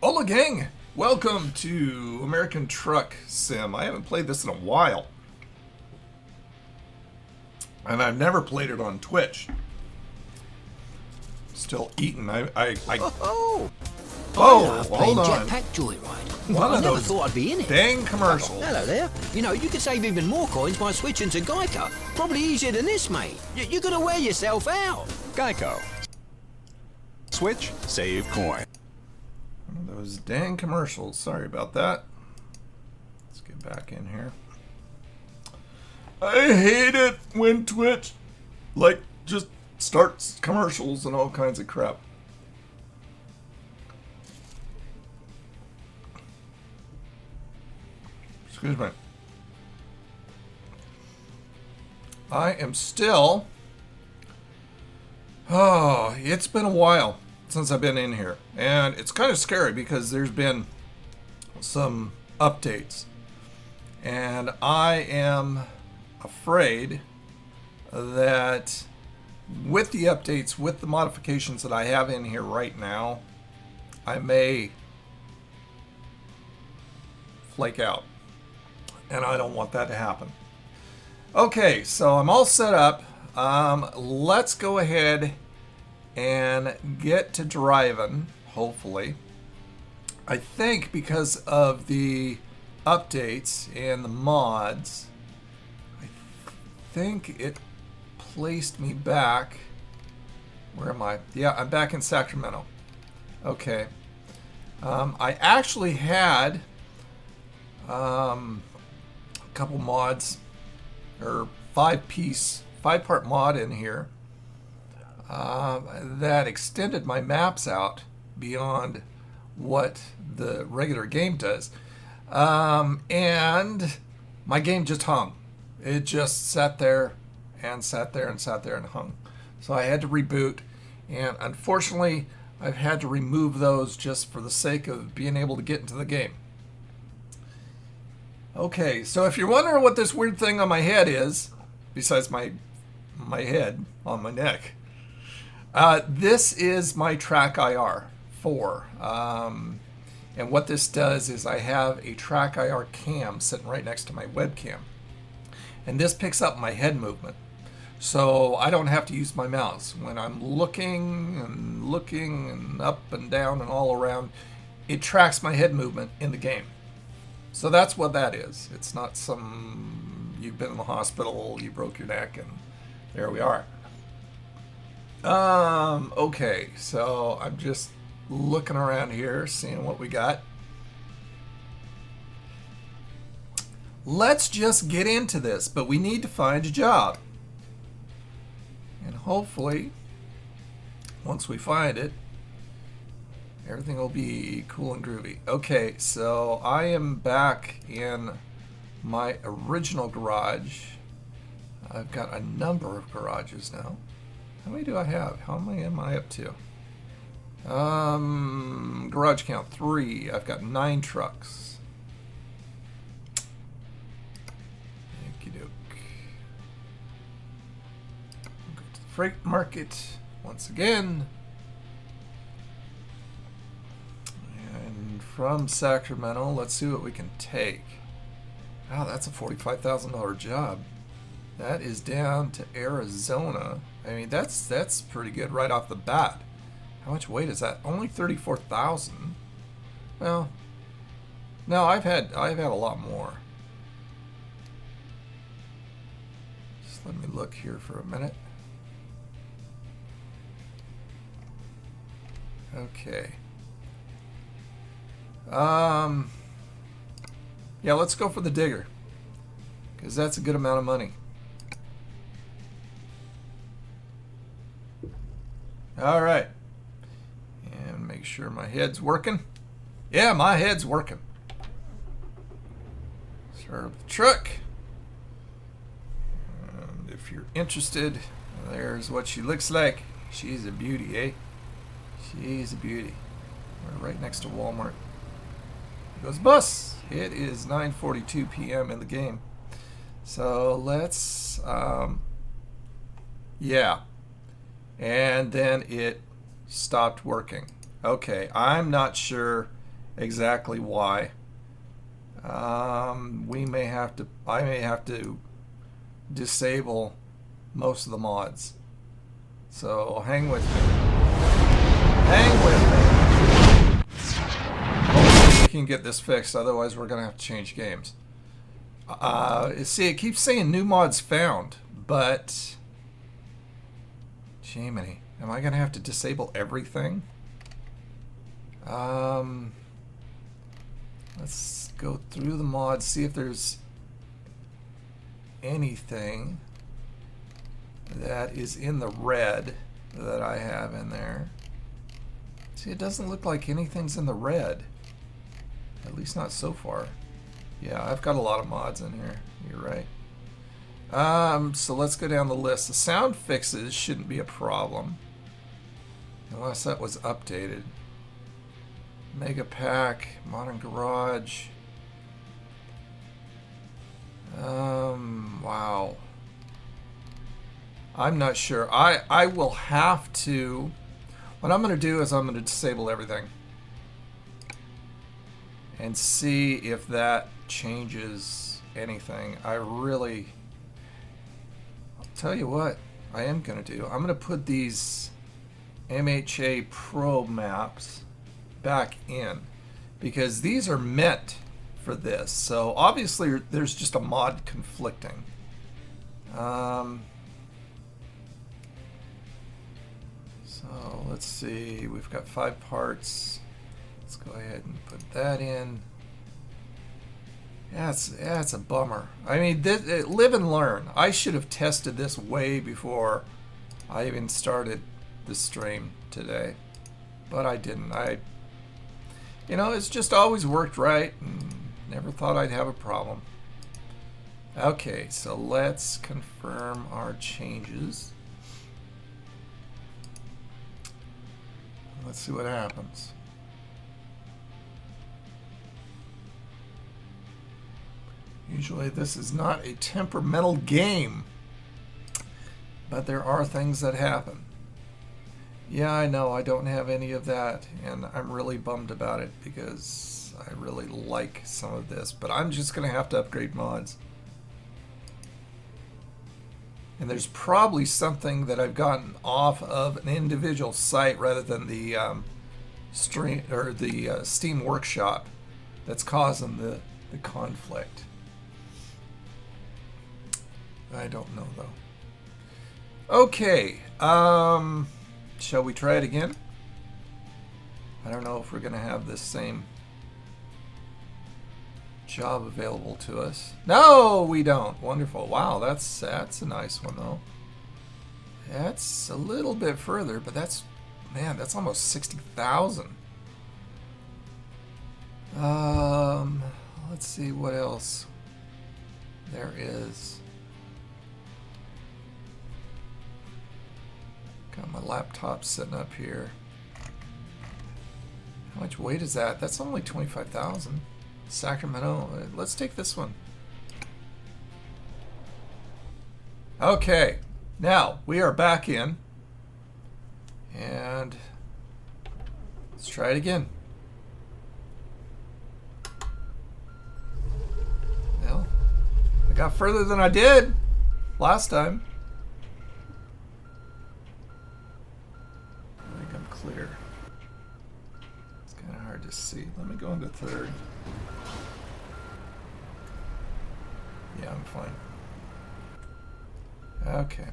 Hola gang! Welcome to American Truck Sim. I haven't played this in a while. And I've never played it on Twitch. Still eating. Oh, Oh, playing hold on. jetpack joyride. One I of never those thought I'd be in it. dang commercials. Hello there. You know, you could save even more coins by switching to Geico. Probably easier than this, mate. You're gonna wear yourself out. Geico. Switch, save coin. One of those dang commercials. Sorry about that. Let's get back in here. I hate it when Twitch, just starts commercials and all kinds of crap. Excuse me. I am still... Oh, it's been a while since I've been in here. And it's kind of scary because there's been some updates. And I am afraid that with the updates, with the modifications that I have in here right now, I may flake out. And I don't want that to happen. Okay, so I'm all set up. Let's go ahead and get to driving, hopefully. I think because of the updates and the mods, I think it placed me back. Where am I? Yeah, I'm back in Sacramento. Okay. I actually had a couple mods, or five-part mod in here that extended my maps out beyond what the regular game does. And my game just hung. It just sat there and sat there and sat there and hung. So I had to reboot, and unfortunately I've had to remove those just for the sake of being able to get into the game. Okay, so if you're wondering what this weird thing on my head is, besides my head on my neck, this is my TrackIR 4. And what this does is I have a TrackIR cam sitting right next to my webcam. And this picks up my head movement. So I don't have to use my mouse. When I'm looking and up and down and all around, it tracks my head movement in the game. So that's what that is. It's not some, you've been in the hospital, you broke your neck, and there we are. Okay, so I'm just looking around here, seeing what we got. Let's just get into this, but we need to find a job. And hopefully, once we find it, everything will be cool and groovy. Okay, so I am back in my original garage. I've got a number of garages now. How many do I have? How many am I up to? Garage count 3. I've got 9 trucks. Okie doke. Go to the freight market once again. And from Sacramento, let's see what we can take. Wow, that's a $45,000 job. That is down to Arizona. I mean, that's pretty good right off the bat. How much weight is that? Only 34,000. Well, no, I've had a lot more. Just let me look here for a minute. Okay. Yeah, let's go for the digger, because that's a good amount of money. All right. And make sure my head's working. Yeah, my head's working. Start up the truck. And if you're interested, there's what she looks like. She's a beauty, eh? She's a beauty. We're right next to Walmart. Here goes the bus. It is 9:42 p.m. in the game. So let's, yeah. And then it stopped working. Okay, I'm not sure exactly why. We may have to, I may have to disable most of the mods. So hang with me. Hang with me. Hopefully we can get this fixed, otherwise we're going to have to change games. See, it keeps saying new mods found, but... Jiminy, am I going to have to disable everything? Let's go through the mods, see if there's anything that is in the red that I have in there. See, it doesn't look like anything's in the red. At least not so far. Yeah, I've got a lot of mods in here. You're right. So let's go down the list. The sound fixes shouldn't be a problem. Unless that was updated. Mega Pack, Modern Garage. Wow. I'm not sure. I will have to... What I'm going to do is I'm going to disable everything. And see if that changes anything. I really... I'll tell you what I am going to do. I'm going to put these MHA Pro maps back in. Because these are meant for this. So obviously there's just a mod conflicting. So let's see, we've got 5 parts. Let's go ahead and put that in. Yeah, it's a bummer. I mean, live and learn. I should have tested this way before I even started the stream today, but I didn't. You know, it's just always worked right, and never thought I'd have a problem. Okay, so let's confirm our changes. Let's see what happens. Usually this is not a temperamental game, but there are things that happen. Yeah, I know I don't have any of that, and I'm really bummed about it because I really like some of this, but I'm just going to have to upgrade mods. And there's probably something that I've gotten off of an individual site rather than the stream or the Steam Workshop that's causing the conflict. I don't know though. Okay, shall we try it again? I don't know if we're gonna have this same job available to us. No, we don't. Wonderful. Wow, that's a nice one though. That's a little bit further, but that's, man, that's almost 60,000. Let's see what else there is. Got my laptop sitting up here. How much weight is that? That's only 25,000. Sacramento. Let's take this one. Okay, now we are back in, and let's try it again. Well, I got further than I did last time. I think I'm clear. It's kind of hard to see. Let me go into third. Yeah, I'm fine. Okay.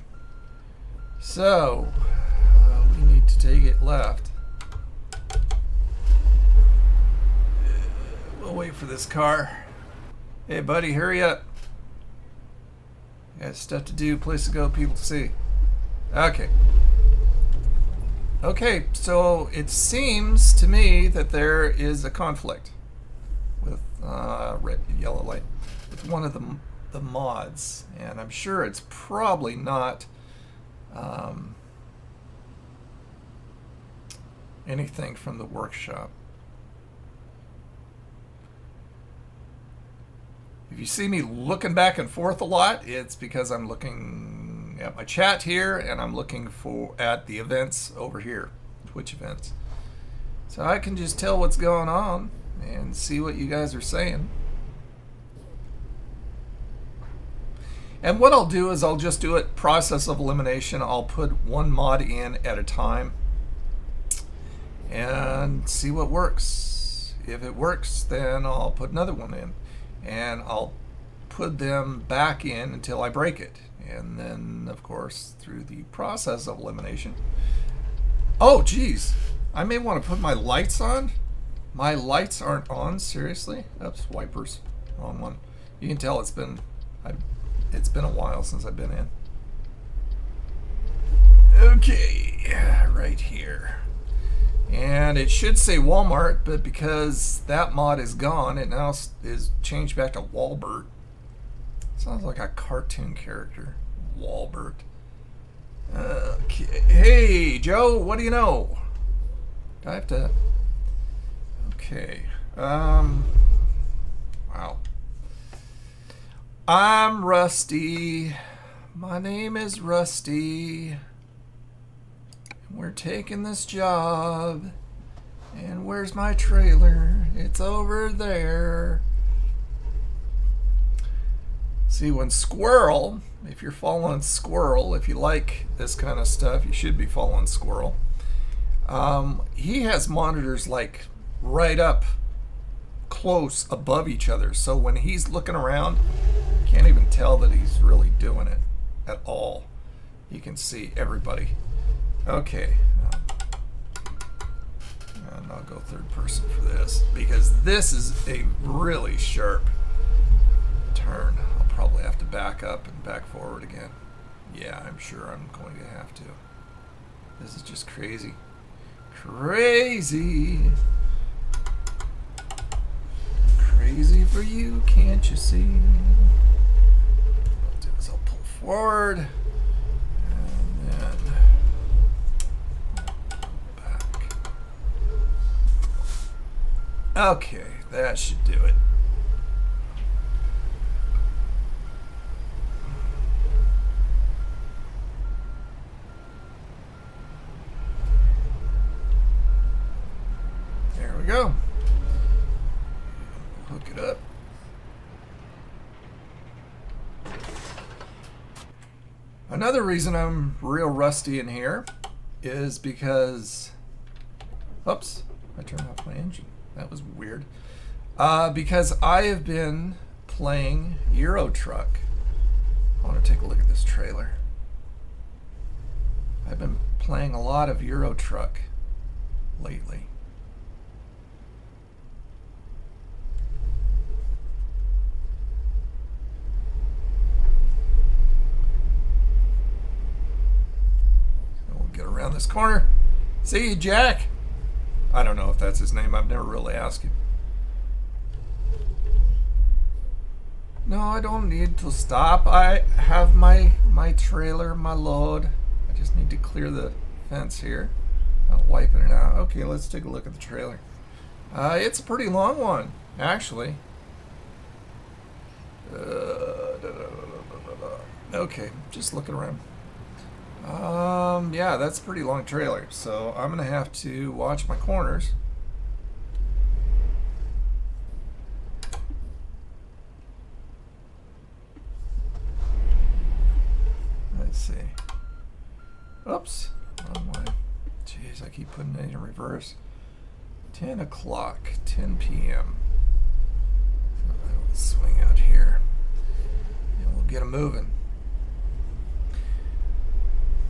So, we need to take it left. We'll wait for this car. Hey, buddy, hurry up. Got stuff to do, place to go, people to see. Okay. Okay, so it seems to me that there is a conflict with red, yellow light with one of the mods, and I'm sure it's probably not anything from the workshop. If you see me looking back and forth a lot, it's because I'm looking at my chat here and I'm looking at the events over here, Twitch events. So I can just tell what's going on. and see what you guys are saying. And what I'll do is I'll just do it process of elimination. I'll put one mod in at a time and see what works. If it works, then I'll put another one in, and I'll put them back in until I break it. And then, of course, through the process of elimination. Oh, geez. I may want to put my lights on. My lights aren't on, seriously? Oops, wipers. Wrong one. You can tell it's been a while since I've been in. Okay, right here. And it should say Walmart, but because that mod is gone, it now is changed back to Walbert. Sounds like a cartoon character. Walbert. Okay. Hey, Joe, what do you know? Do I have to... Okay. Wow. I'm Rusty. My name is Rusty. We're taking this job. And where's my trailer? It's over there. See, when Squirrel, if you're following Squirrel, if you like this kind of stuff, you should be following Squirrel. He has monitors like right up close above each other. So when he's looking around, you can't even tell that he's really doing it at all. You can see everybody. Okay. And I'll go third person for this because this is a really sharp turn. I'll probably have to back up and back forward again. Yeah, I'm sure I'm going to have to. This is just crazy. Crazy. Crazy for you, can't you see? What I'll do is I'll pull forward and then back. Okay, that should do it. There we go. Hook it up. Another reason I'm real rusty in here is because, oops, I turned off my engine. That was weird. Because I have been playing Euro Truck. I want to take a look at this trailer. I've been playing a lot of Euro Truck lately. Get around this corner. See you, Jack. I don't know if that's his name. I've never really asked him. No, I don't need to stop. I have my trailer, my load. I just need to clear the fence here. Not wiping it out. Okay, let's take a look at the trailer. It's a pretty long one, actually. Okay, just looking around. Yeah, that's a pretty long trailer, so I'm gonna have to watch my corners. Let's see. Oops, wrong way. Jeez, I keep putting it in reverse. 10 o'clock, 10 p.m. So I will swing out here, and we'll get 'em moving.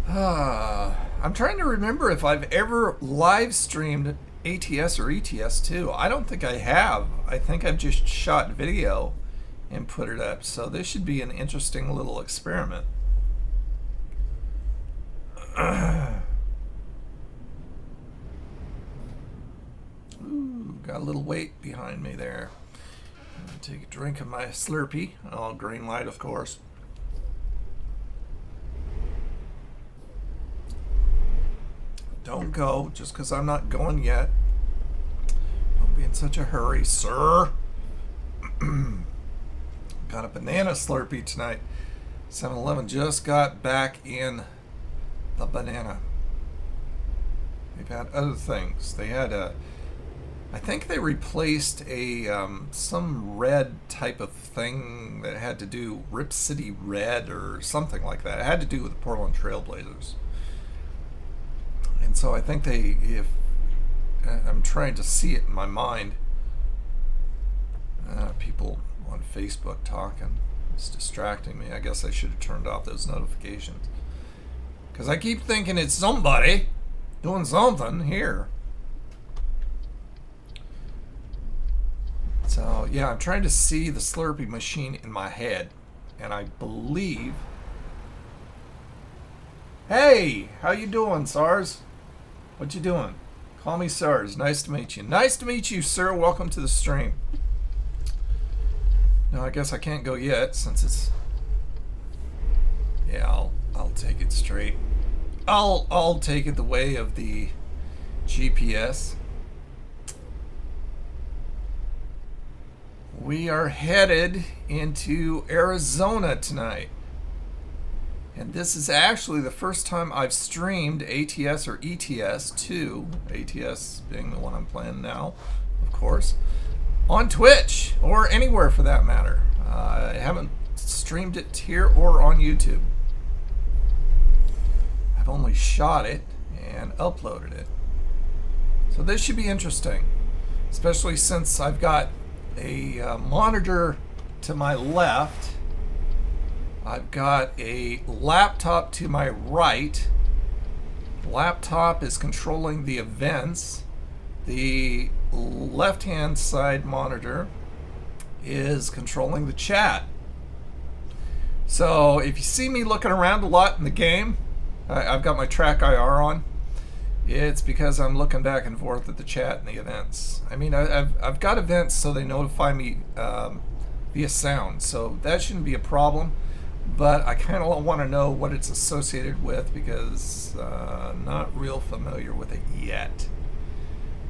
I'm trying to remember if I've ever live streamed ATS or ETS too. I don't think I have. I think I've just shot video and put it up. So this should be an interesting little experiment. Ooh, got a little weight behind me there. I'm gonna take a drink of my Slurpee. Oh, green light, of course. Don't go just because I'm not going yet. Don't be in such a hurry, sir. Got a banana Slurpee tonight. 7-Eleven just got back in the banana. They've had other things. They had I think they replaced a some red type of thing that had to do Rip City Red or something like that. It had to do with the Portland Trailblazers. And so I think if I'm trying to see it in my mind. People on Facebook talking. It's distracting me. I guess I should have turned off those notifications. Because I keep thinking it's somebody doing something here. So, yeah, I'm trying to see the Slurpee machine in my head. And I believe... Hey! How you doing, SARS? What you doing? Call me SARS. Nice to meet you. Nice to meet you, sir. Welcome to the stream. No, I guess I can't go yet since it's... Yeah, I'll take it straight. I'll take it the way of the GPS. We are headed into Arizona tonight. And this is actually the first time I've streamed ATS or ETS 2, ATS being the one I'm playing now, of course, on Twitch or anywhere for that matter. I haven't streamed it here or on YouTube. I've only shot it and uploaded it. So this should be interesting, especially since I've got a monitor to my left. I've got a laptop to my right. The laptop is controlling the events. The left-hand side monitor is controlling the chat. So if you see me looking around a lot in the game, I've got my TrackIR on. It's because I'm looking back and forth at the chat and the events. I mean, I've got events so they notify me via sound, so that shouldn't be a problem. But I kind of want to know what it's associated with because I'm not real familiar with it yet.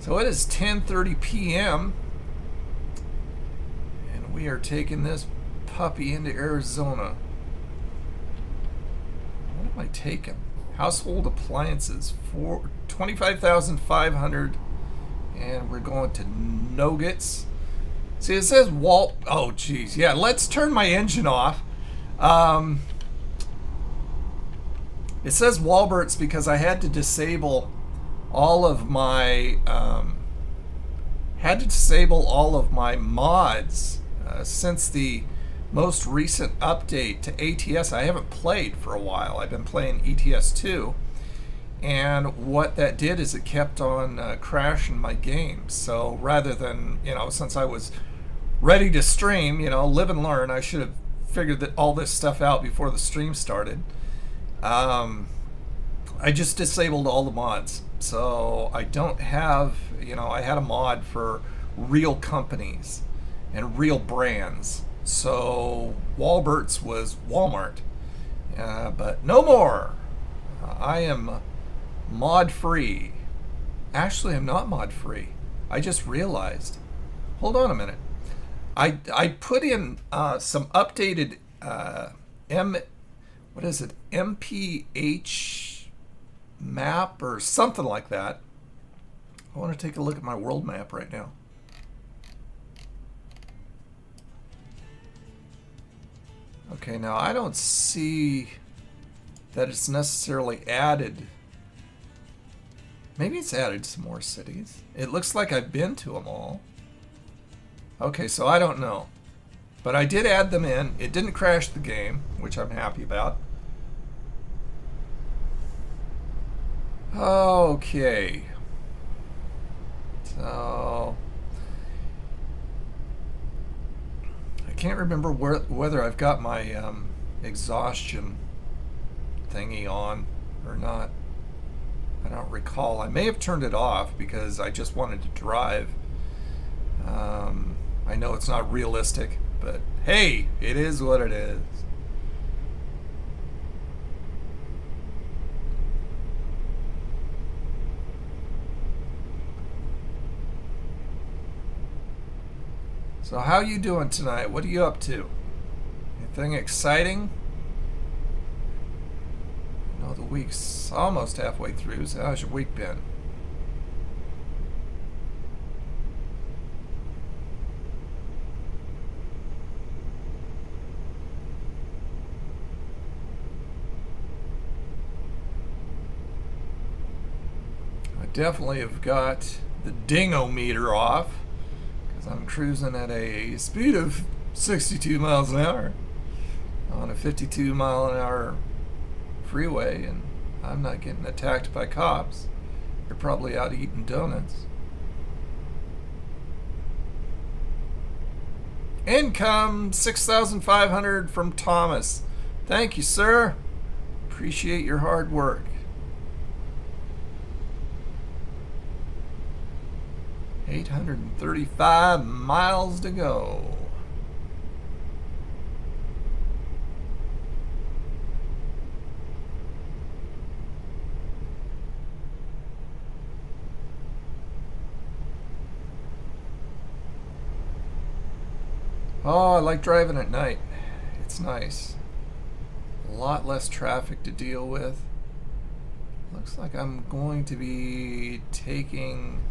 So it is 10:30 p.m. and we are taking this puppy into Arizona. What am I taking? Household appliances for $25,500, and we're going to Nuggets. See, it says Walt. Oh, geez, yeah. Let's turn my engine off. It says Walbert's because I had to disable all of my mods since the most recent update to ATS. I haven't played for a while. I've been playing ETS 2, and what that did is it kept on crashing my game. So rather than, since I was ready to stream, live and learn, I should have figured all this stuff out before the stream started. I just disabled all the mods. So I don't have, I had a mod for real companies and real brands. So Walbert's was Walmart. But no more. I am mod free. Actually, I'm not mod free. I just realized. Hold on a minute. I put in some updated MPH map or something like that. I want to take a look at my world map right now. Okay, now I don't see that it's necessarily added. Maybe it's added some more cities. It looks like I've been to them all. Okay, so I don't know. But I did add them in. It didn't crash the game, which I'm happy about. Okay. So I can't remember whether I've got my exhaustion thingy on or not. I don't recall. I may have turned it off because I just wanted to drive. I know it's not realistic, but hey, it is what it is. So how you doing tonight? What are you up to? Anything exciting? I know the week's almost halfway through, so how's your week been? definitely have got the dingo meter off because I'm cruising at a speed of 62 miles an hour on a 52 mile an hour freeway, and I'm not getting attacked by cops. They're probably out eating donuts. Income 6,500 from Thomas. Thank you, sir. Appreciate your hard work. $835 miles to go. Oh, I like driving at night. It's nice. A lot less traffic to deal with. Looks like I'm going to be taking...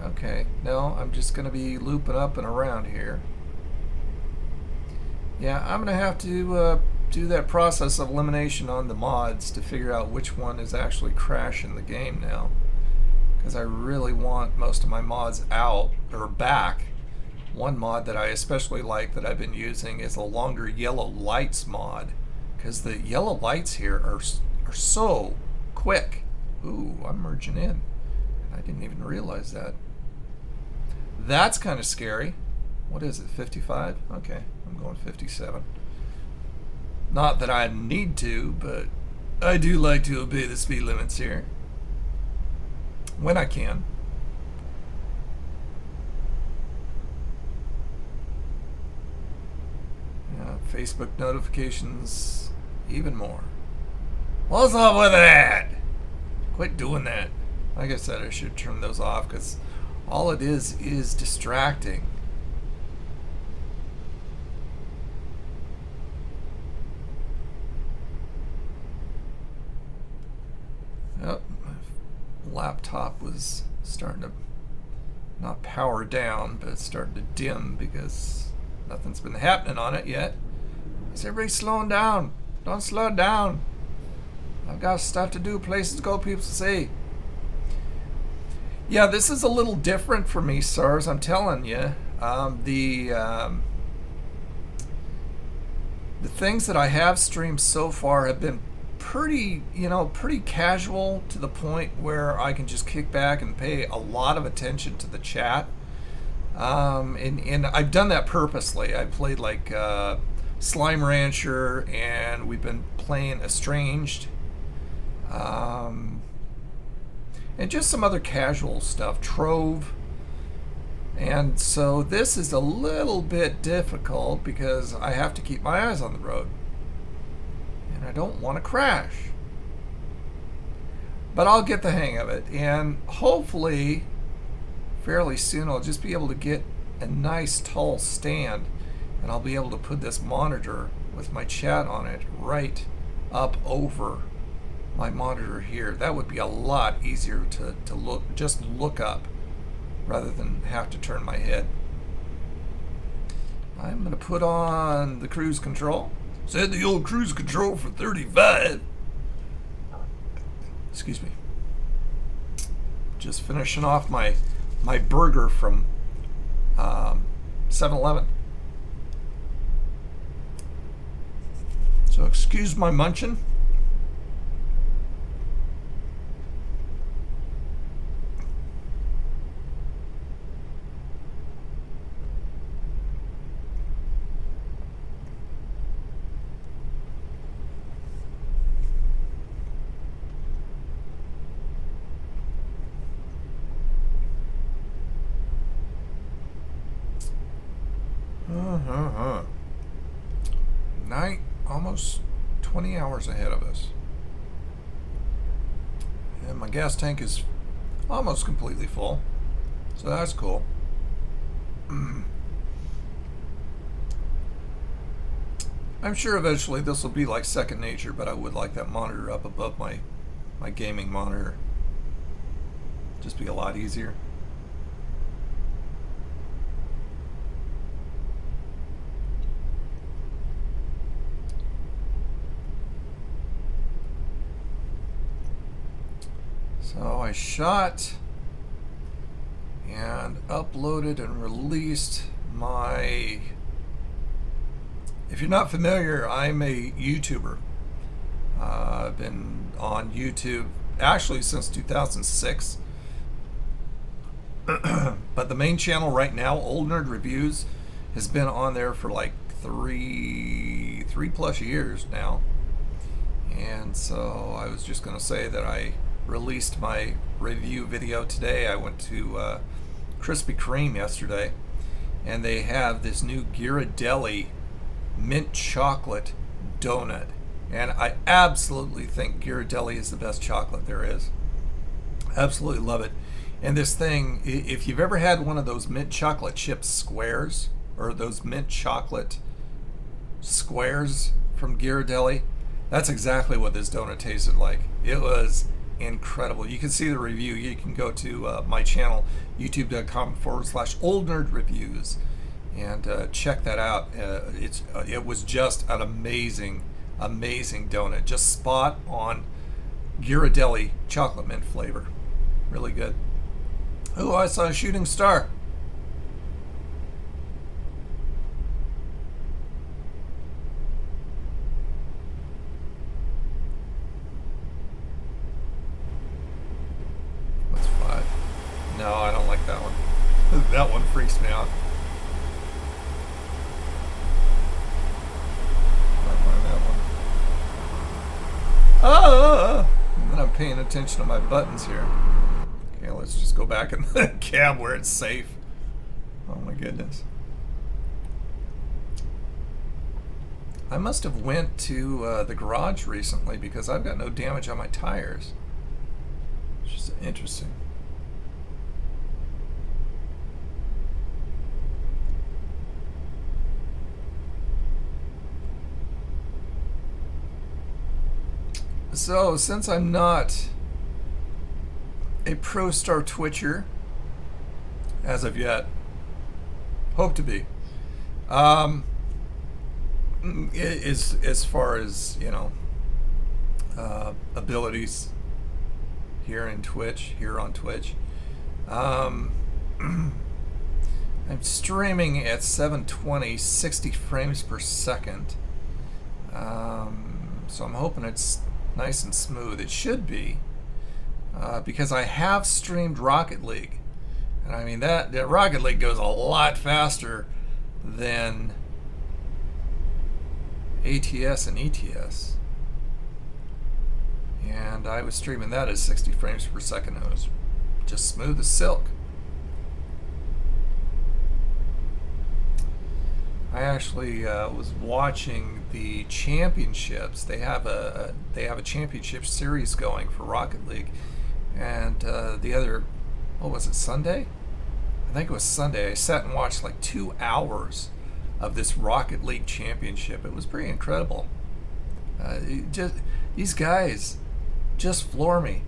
Okay, no, I'm just going to be looping up and around here. Yeah, I'm going to have to do that process of elimination on the mods to figure out which one is actually crashing the game now. Because I really want most of my mods out, or back. One mod that I especially like that I've been using is a longer yellow lights mod, because the yellow lights here are so quick. Ooh, I'm merging in. I didn't even realize that. That's kind of scary. What is it, 55? Okay, I'm going 57. Not that I need to, but I do like to obey the speed limits here when I can. Facebook notifications, even more. What's up with that? Quit doing that. Like I said, I should turn those off because all it is distracting. Yep, my laptop was starting to not power down, but it's starting to dim because nothing's been happening on it yet. Is everybody slowing down? Don't slow down. I've got stuff to do, places to go, people to see. Yeah, this is a little different for me, sirs. I'm telling you. The things that I have streamed so far have been pretty, pretty casual, to the point where I can just kick back and pay a lot of attention to the chat. And I've done that purposely. I played like Slime Rancher, and we've been playing Estranged, and just some other casual stuff, Trove. And so this is a little bit difficult because I have to keep my eyes on the road, and I don't want to crash. But I'll get the hang of it, and hopefully fairly soon I'll just be able to get a nice tall stand, and I'll be able to put this monitor with my chat on it right up over my monitor here. That would be a lot easier to look up rather than have to turn my head. I'm going to put on the cruise control. Set the old cruise control for 35. Excuse me. Just finishing off my burger from 7-Eleven. So excuse my munching. Night, almost 20 hours ahead of us. And my gas tank is almost completely full. So that's cool. I'm sure eventually this will be like second nature, but I would like that monitor up above my gaming monitor. Just be a lot easier. So I shot and uploaded and released my... If you're not familiar, I'm a YouTuber. I've been on YouTube actually since 2006. But the main channel right now, Old Nerd Reviews, has been on there for like three plus years now. And so I was just going to say that I released my review video today. I went to Krispy Kreme yesterday, and they have this new Ghirardelli mint chocolate donut. And I absolutely think Ghirardelli is the best chocolate there is. Absolutely love it. And this thing, if you've ever had one of those mint chocolate chip squares, or those mint chocolate squares from Ghirardelli, that's exactly what this donut tasted like. It was incredible. You can see the review. You can go to my channel, youtube.com/oldnerdreviews, and check that out. It was just an amazing donut. Just spot on Ghirardelli chocolate mint flavor. Really good. Oh, I saw a shooting star. What's 5? No, I don't like that one. That one freaks me out. Ah! And then I'm paying attention to my buttons here. Okay, let's just go back in the cab where it's safe. Oh my goodness. I must have went to the garage recently because I've got no damage on my tires. Which is interesting. So, since I'm not a pro star Twitcher as of yet, hope to be, as far as, you know, abilities here on Twitch, I'm streaming at 720, 60 frames per second, so I'm hoping it's nice and smooth. It should be, because I have streamed Rocket League, and I mean that Rocket League goes a lot faster than ATS and ETS, and I was streaming that at 60 frames per second. It was just smooth as silk. I actually was watching the championships. They have a championship series going for Rocket League, and the other, what was it, Sunday? I think it was Sunday. I sat and watched like 2 hours of this Rocket League championship. It was pretty incredible. These guys just floor me.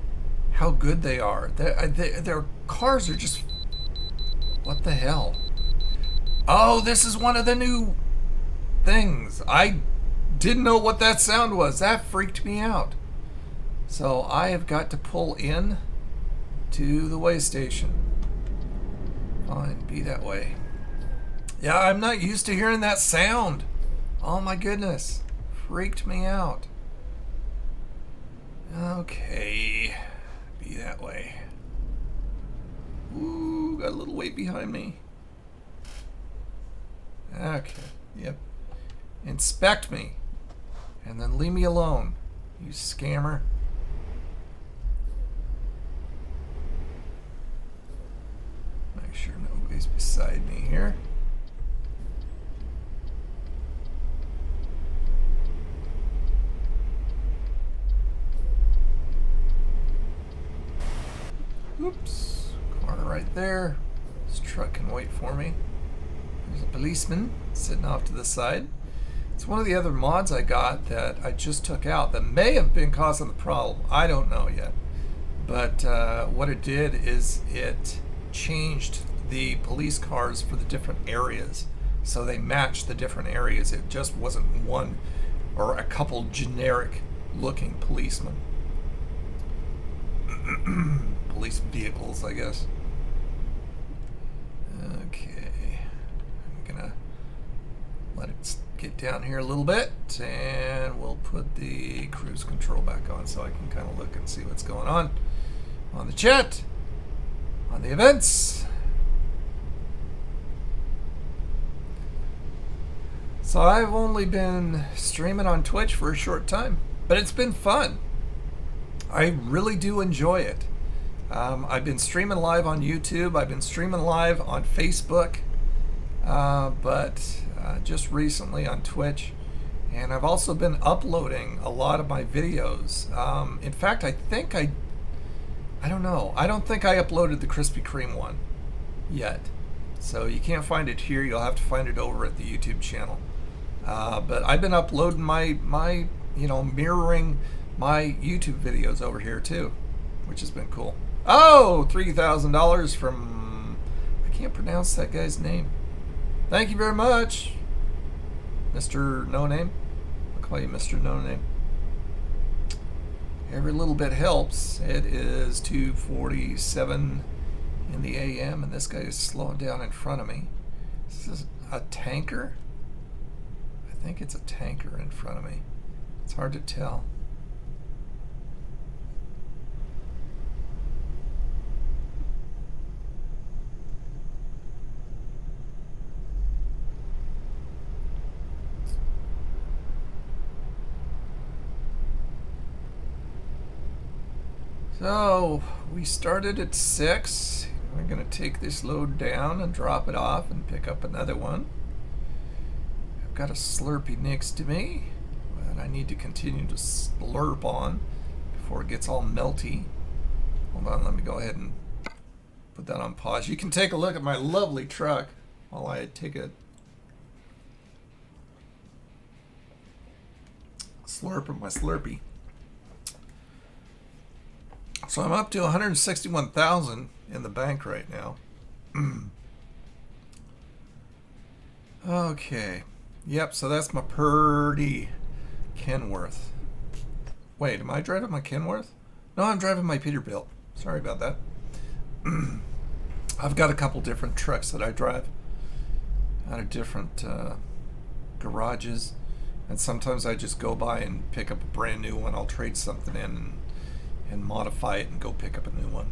How good they are. Their cars are just, what the hell? Oh, this is one of the new things. I didn't know what that sound was. That freaked me out. So I have got to pull in to the way station. Fine, be that way. Yeah, I'm not used to hearing that sound. Oh my goodness. Freaked me out. Okay, be that way. Ooh, got a little weight behind me. Okay, yep. Inspect me, and then leave me alone, you scammer. Make sure nobody's beside me here. Oops, corner right there. This truck can wait for me. There's a policeman sitting off to the side. It's one of the other mods I got that I just took out that may have been causing the problem. I don't know yet. But what it did is it changed the police cars for the different areas. So they matched the different areas. It just wasn't one or a couple generic looking policemen. Police vehicles, I guess. Okay. I'm gonna let it get down here a little bit, and we'll put the cruise control back on so I can kind of look and see what's going on the chat, on the events. So I've only been streaming on Twitch for a short time, but it's been fun. I really do enjoy it. I've been streaming live on YouTube. I've been streaming live on Facebook, but just recently on Twitch. And I've also been uploading a lot of my videos. In fact, I don't know. I don't think I uploaded the Krispy Kreme one yet. So you can't find it here. You'll have to find it over at the YouTube channel. But I've been uploading my mirroring my YouTube videos over here too, which has been cool. Oh, $3,000 from, I can't pronounce that guy's name. Thank you very much, Mr. No Name. I'll call you Mr. No Name. Every little bit helps. It is 2:47 in the AM, and this guy is slowing down in front of me. This is a tanker. I think it's a tanker in front of me. It's hard to tell. So we started at 6. We're going to take this load down and drop it off and pick up another one. I've got a Slurpee next to me that I need to continue to slurp on before it gets all melty. Hold on, let me go ahead and put that on pause. You can take a look at my lovely truck while I take a slurp of my Slurpee. So I'm up to 161,000 in the bank right now. Okay. Yep, so that's my Purdy Kenworth. Wait, am I driving my Kenworth? No, I'm driving my Peterbilt. Sorry about that. I've got a couple different trucks that I drive out of different garages. And sometimes I just go by and pick up a brand new one. I'll trade something in and modify it and go pick up a new one.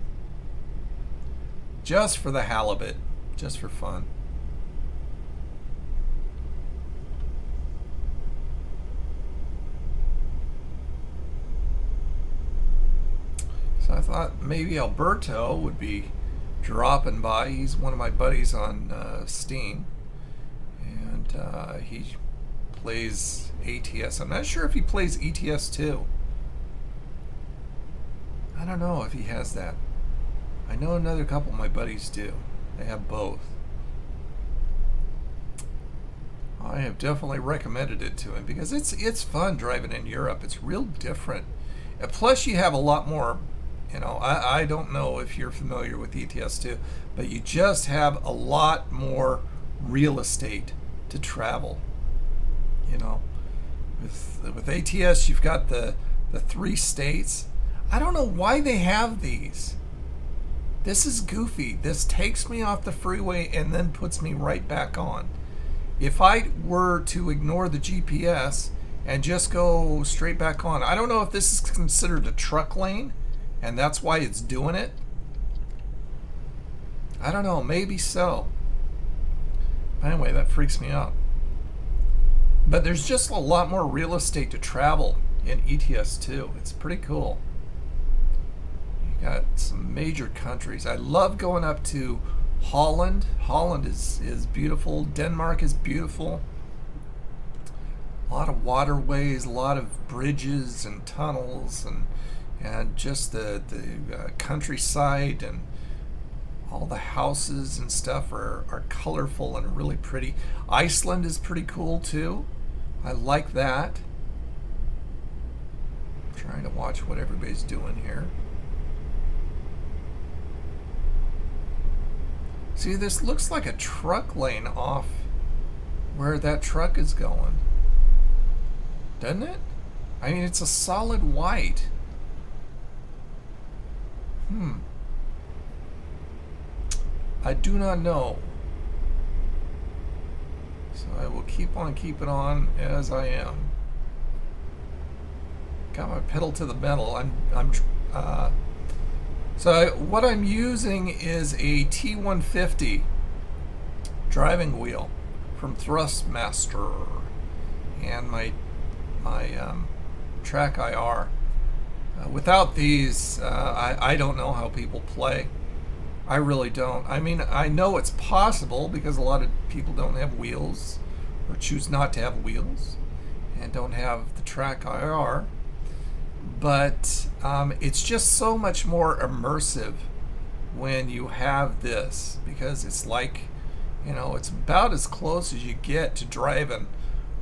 Just for the halibut. Just for fun. So I thought maybe Alberto would be dropping by. He's one of my buddies on Steam. And he plays ATS. I'm not sure if he plays ETS too. I don't know if he has that. I know another couple of my buddies do. They have both. I have definitely recommended it to him because it's fun driving in Europe. It's real different. And plus you have a lot more, I don't know if you're familiar with ETS too, but you just have a lot more real estate to travel. With ATS you've got the 3 states. I don't know why they have these. This is goofy. This takes me off the freeway and then puts me right back on. If I were to ignore the GPS and just go straight back on, I don't know if this is considered a truck lane and that's why it's doing it. I don't know, maybe so. Anyway, that freaks me out. But there's just a lot more real estate to travel in ETS too. It's pretty cool. Got some major countries. I love going up to Holland. Holland is beautiful. Denmark is beautiful. A lot of waterways, a lot of bridges and tunnels, and just the countryside, and all the houses and stuff are colorful and really pretty. Iceland is pretty cool too. I like that. I'm trying to watch what everybody's doing here. See, this looks like a truck lane off where that truck is going. Doesn't it? I mean, it's a solid white. I do not know. So I will keep on keeping on as I am. Got my pedal to the metal. What I'm using is a T150 driving wheel from Thrustmaster and my TrackIR. Without these, I don't know how people play. I really don't. I mean, I know it's possible because a lot of people don't have wheels or choose not to have wheels and don't have the TrackIR. But it's just so much more immersive when you have this, because it's like, you know, it's about as close as you get to driving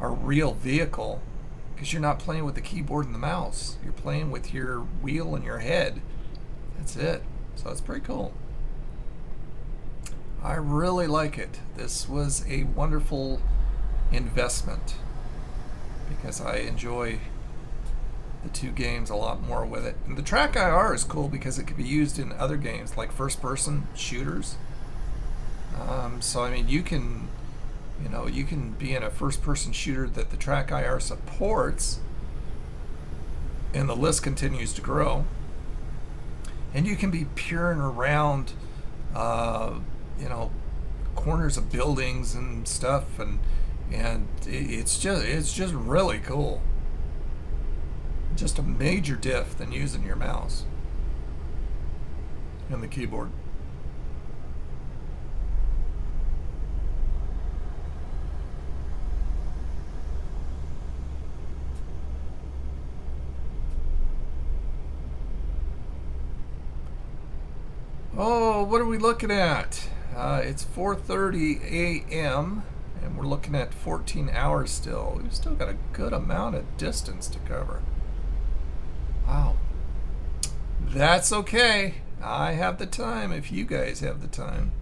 a real vehicle, because you're not playing with the keyboard and the mouse. You're playing with your wheel and your head. That's it. So it's pretty cool. I really like it. This was a wonderful investment because I enjoy the two games a lot more with it. And the TrackIR is cool because it can be used in other games like first-person shooters. So I mean, you can be in a first-person shooter that the TrackIR supports, and the list continues to grow. And you can be peering around, corners of buildings and stuff, and it's just really cool. Just a major diff than using your mouse and the keyboard. Oh, what are we looking at? It's 4:30 a.m. and we're looking at 14 hours still. We've still got a good amount of distance to cover. Wow. That's okay. I have the time if you guys have the time.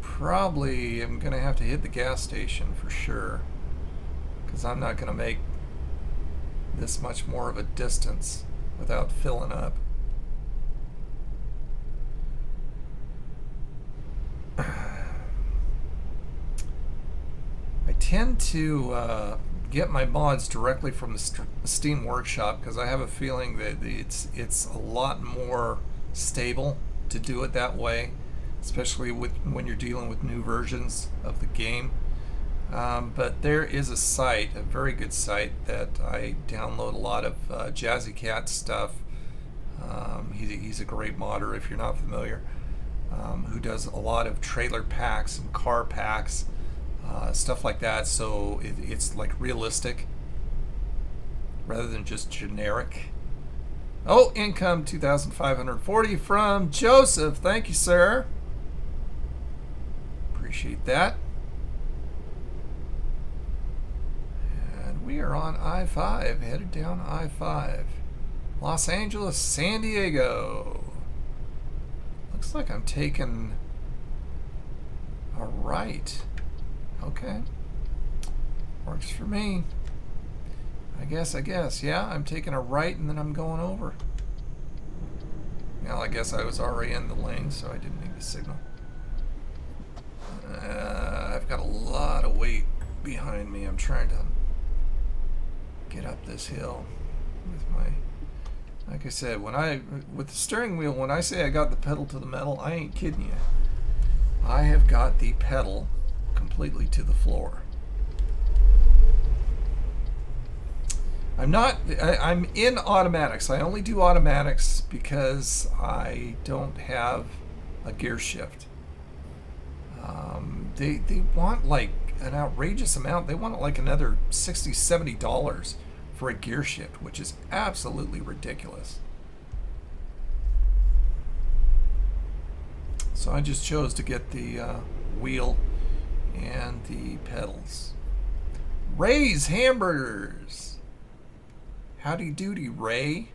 Probably am going to have to hit the gas station for sure, because I'm not going to make this much more of a distance without filling up. I tend to get my mods directly from the Steam Workshop because I have a feeling that it's a lot more stable to do it that way, especially when you're dealing with new versions of the game. But there is a site, a very good site, that I download a lot of Jazzy Cat stuff. He's a great modder if you're not familiar, who does a lot of trailer packs and car packs, stuff like that, so it's like realistic rather than just generic. Oh, income 2,540 from Joseph. Thank you, sir. Appreciate that. We are on I-5, headed down I-5. Los Angeles, San Diego. Looks like I'm taking a right. Okay. Works for me. I guess. Yeah, I'm taking a right and then I'm going over. Well, I guess I was already in the lane, so I didn't need the signal. I've got a lot of weight behind me. I'm trying to get up this hill with my, like I said, with the steering wheel, when I say I got the pedal to the metal, I ain't kidding you. I have got the pedal completely to the floor. I'm in automatics. I only do automatics because I don't have a gear shift. They want like an outrageous amount. They want like another $60, $70 for a gear shift, which is absolutely ridiculous. So I just chose to get the wheel and the pedals. Ray's Hamburgers. Howdy doody, Ray.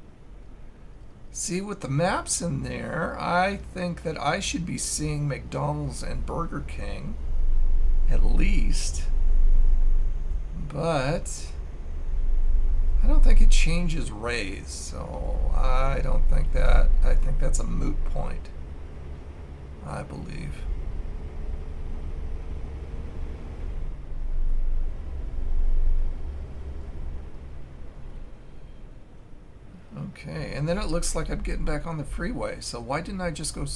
See, with the maps in there, I think that I should be seeing McDonald's and Burger King, at least. But I don't think think it changes rays, so I don't think that. I think that's a moot point, I believe. Okay, and then it looks like I'm getting back on the freeway. So why didn't I just go...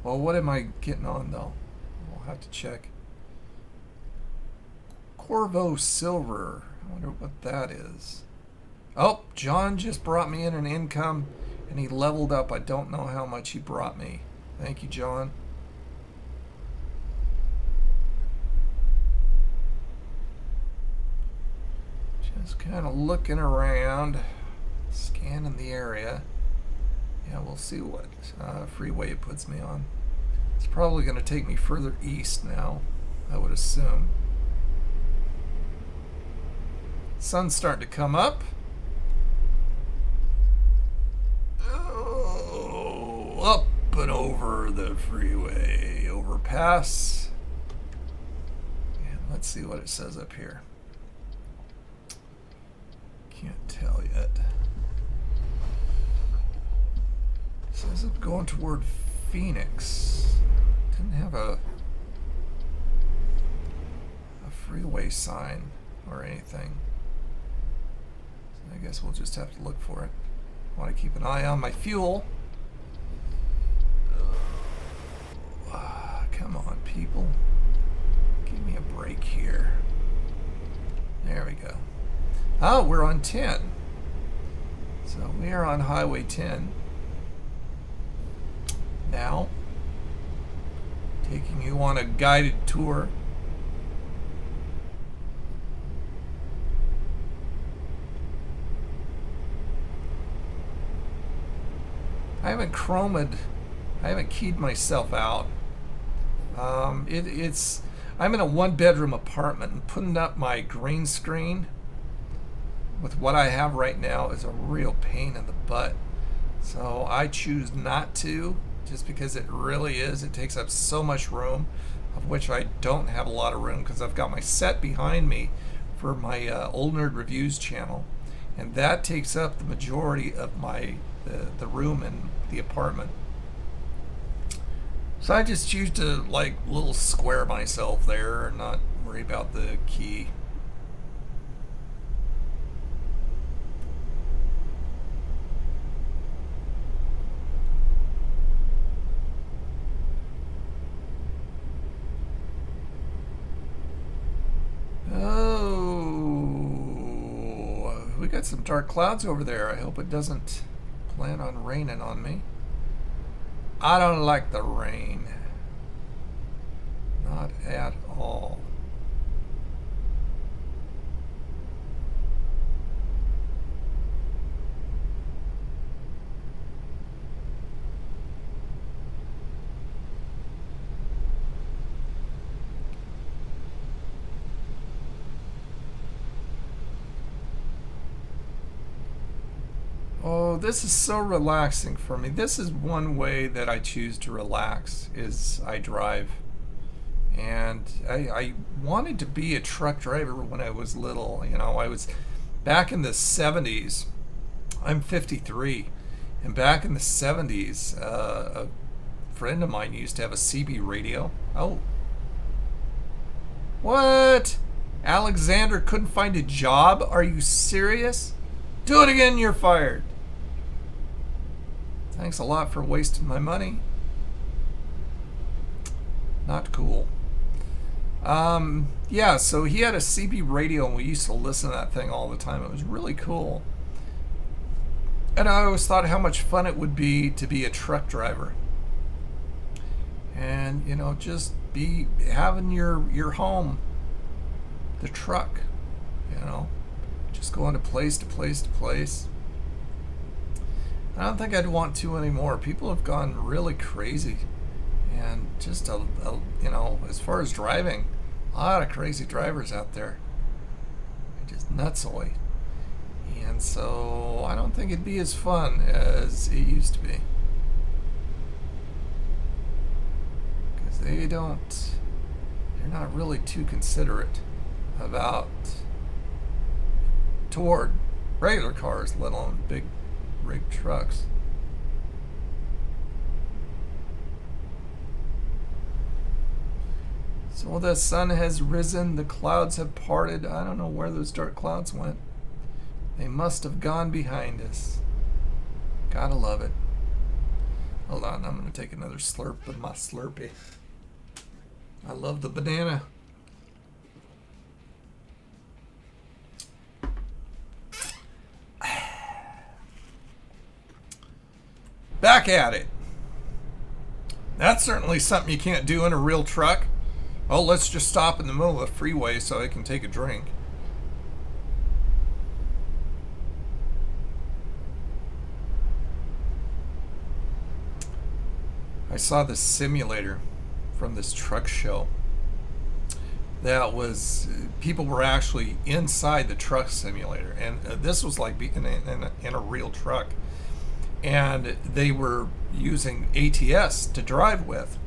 Well, what am I getting on, though? We'll have to check. Corvo Silver. I wonder what that is. Oh, John just brought me in an income, and he leveled up. I don't know how much he brought me. Thank you, John. Just kind of looking around. Scanning the area. Yeah, we'll see what freeway it puts me on. It's probably going to take me further east now, I would assume. Sun's starting to come up. Oh, up and over the freeway overpass. And let's see what it says up here. Can't tell yet. Says I'm going toward Phoenix. Didn't have a freeway sign or anything. So I guess we'll just have to look for it. I want to keep an eye on my fuel. Come on, people. Give me a break here. There we go. Oh, we're on 10. So we are on Highway 10. Now, taking you on a guided tour. I haven't keyed myself out. I'm in a one-bedroom apartment, and putting up my green screen with what I have right now is a real pain in the butt. So I choose not to. Just because it really is. It takes up so much room, of which I don't have a lot of room because I've got my set behind me for my Old Nerd Reviews channel, and that takes up the majority of my the room in the apartment. So I just choose to like little square myself there and not worry about the key. Got some dark clouds over there. I hope it doesn't plan on raining on me. I don't like the rain. Not at all. Oh, this is so relaxing for me. This is one way that I choose to relax, is I drive. And I wanted to be a truck driver when I was little. You know, I was back in the 70s. I'm 53. And back in the 70s, a friend of mine used to have a CB radio. Oh. What? Alexander couldn't find a job? Are you serious? Do it again, you're fired. Thanks a lot for wasting my money. Not cool. Yeah, so he had a CB radio and we used to listen to that thing all the time. It was really cool. And I always thought how much fun it would be to be a truck driver. And, you know, just be having your home, the truck, you know, just going to place to place to place. I don't think I'd want to anymore. People have gone really crazy. And just, you know, as far as driving, a lot of crazy drivers out there. They're just nutsoid. And so I don't think it'd be as fun as it used to be. Because they're not really too considerate toward regular cars, let alone big rig trucks. So the sun has risen, the clouds have parted. I don't know where those dark clouds went. They must have gone behind us. Gotta love it. Hold on, I'm gonna take another slurp of my Slurpee. I love the banana. Back at it. That's certainly something you can't do in a real truck. Oh, let's just stop in the middle of the freeway so I can take a drink. I saw this simulator from this truck show. That was, people were actually inside the truck simulator, and this was like in a real truck. And they were using ATS to drive with.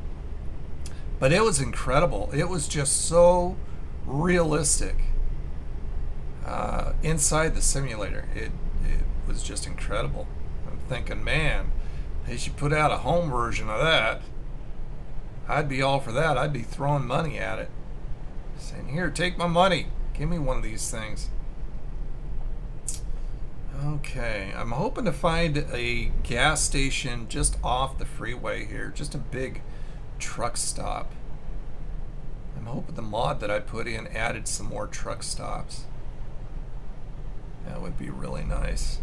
But it was incredible. It was just so realistic inside the simulator. It was just incredible. I'm thinking, man, they should put out a home version of that. I'd be all for that. I'd be throwing money at it. Saying, here, take my money. Give me one of these things. Okay, I'm hoping to find a gas station just off the freeway here. Just a big truck stop. I'm hoping the mod that I put in added some more truck stops. That would be really nice.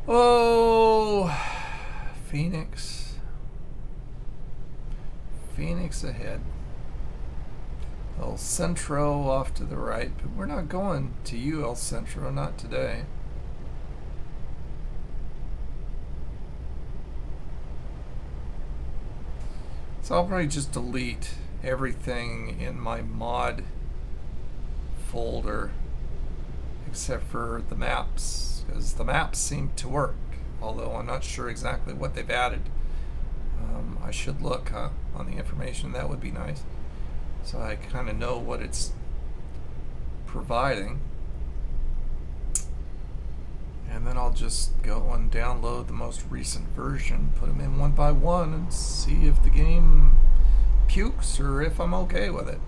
Oh, Phoenix. Phoenix ahead. El Centro off to the right, but we're not going to you, El Centro, not today. So I'll probably just delete everything in my mod folder except for the maps, because the maps seem to work, although I'm not sure exactly what they've added. I should look on the information. That would be nice, so I kind of know what it's providing. And then I'll just go and download the most recent version, put them in one by one, and see if the game pukes or if I'm okay with it.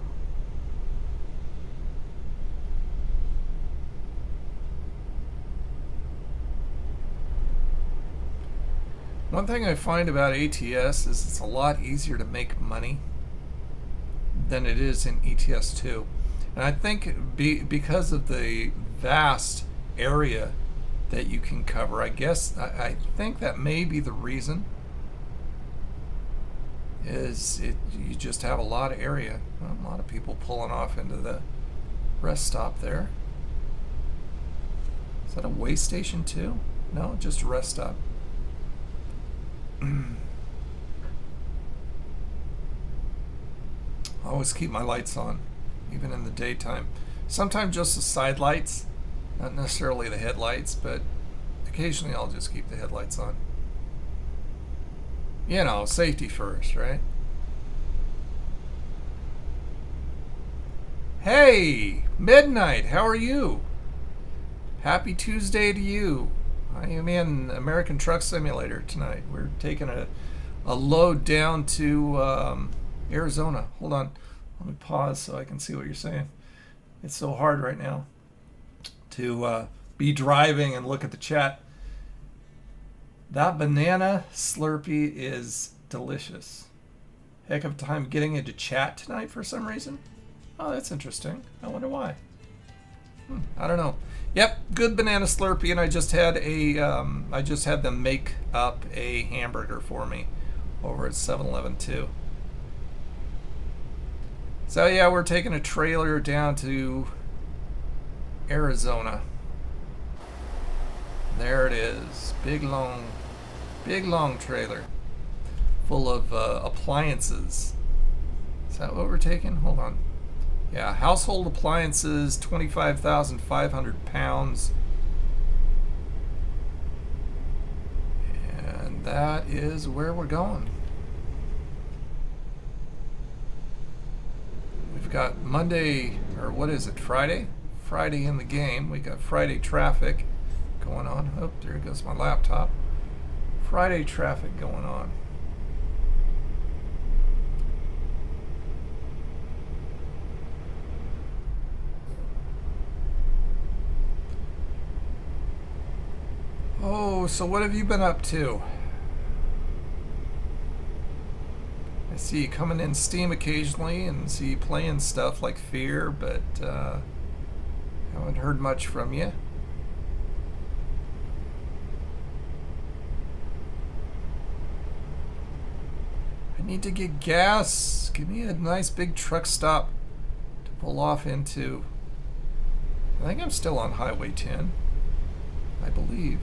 One thing I find about ATS is it's a lot easier to make money than it is in ETS2. And I think because of the vast area that you can cover, I think that may be the reason. You just have a lot of area. A lot of people pulling off into the rest stop there. Is that a way station too? No, just a rest stop. I always keep my lights on, even in the daytime. Sometimes just the side lights, not necessarily the headlights, but occasionally I'll just keep the headlights on. You know, safety first, right? Hey, Midnight, how are you? Happy Tuesday to you. I am in American Truck Simulator tonight. We're taking a load down to Arizona. Hold on. Let me pause so I can see what you're saying. It's so hard right now to be driving and look at the chat. That banana Slurpee is delicious. Heck of a time getting into chat tonight for some reason. Oh, that's interesting. I wonder why. I don't know. Yep, good banana Slurpee, and I just had them make up a hamburger for me over at 7-Eleven too. So yeah, we're taking a trailer down to Arizona. There it is, big long trailer full of appliances. Is that what we're taking? Hold on. Yeah, household appliances, 25,500 pounds. And that is where we're going. We've got Monday, or what is it, Friday? Friday in the game. We got Friday traffic going on. Oh, there goes my laptop. Friday traffic going on. Oh, so what have you been up to? I see you coming in Steam occasionally and see you playing stuff like Fear, but haven't heard much from you. I need to get gas. Give me a nice big truck stop to pull off into. I think I'm still on Highway 10, I believe.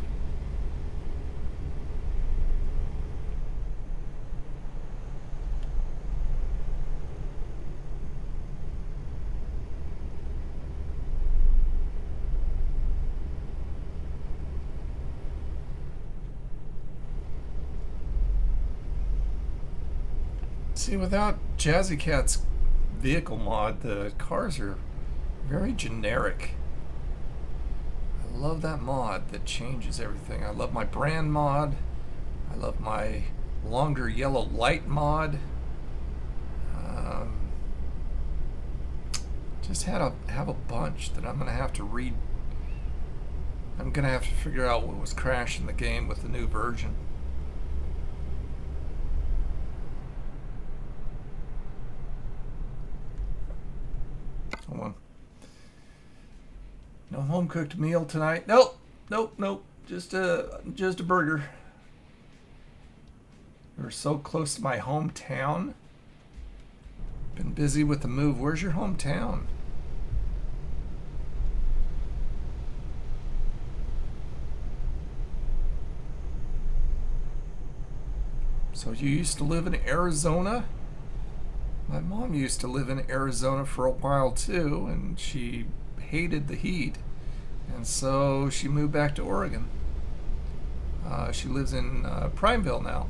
See, without Jazzy Cat's vehicle mod, the cars are very generic. I love that mod that changes everything. I love my brand mod. I love my longer yellow light mod. Just have a bunch that I'm gonna have to read. I'm gonna have to figure out what was crashing the game with the new version. Hold on. No home cooked meal tonight. Nope. Just a burger. We're so close to my hometown. Been busy with the move. Where's your hometown? So you used to live in Arizona? My mom used to live in Arizona for a while too, and she hated the heat, and so she moved back to Oregon. She lives in Primeville now.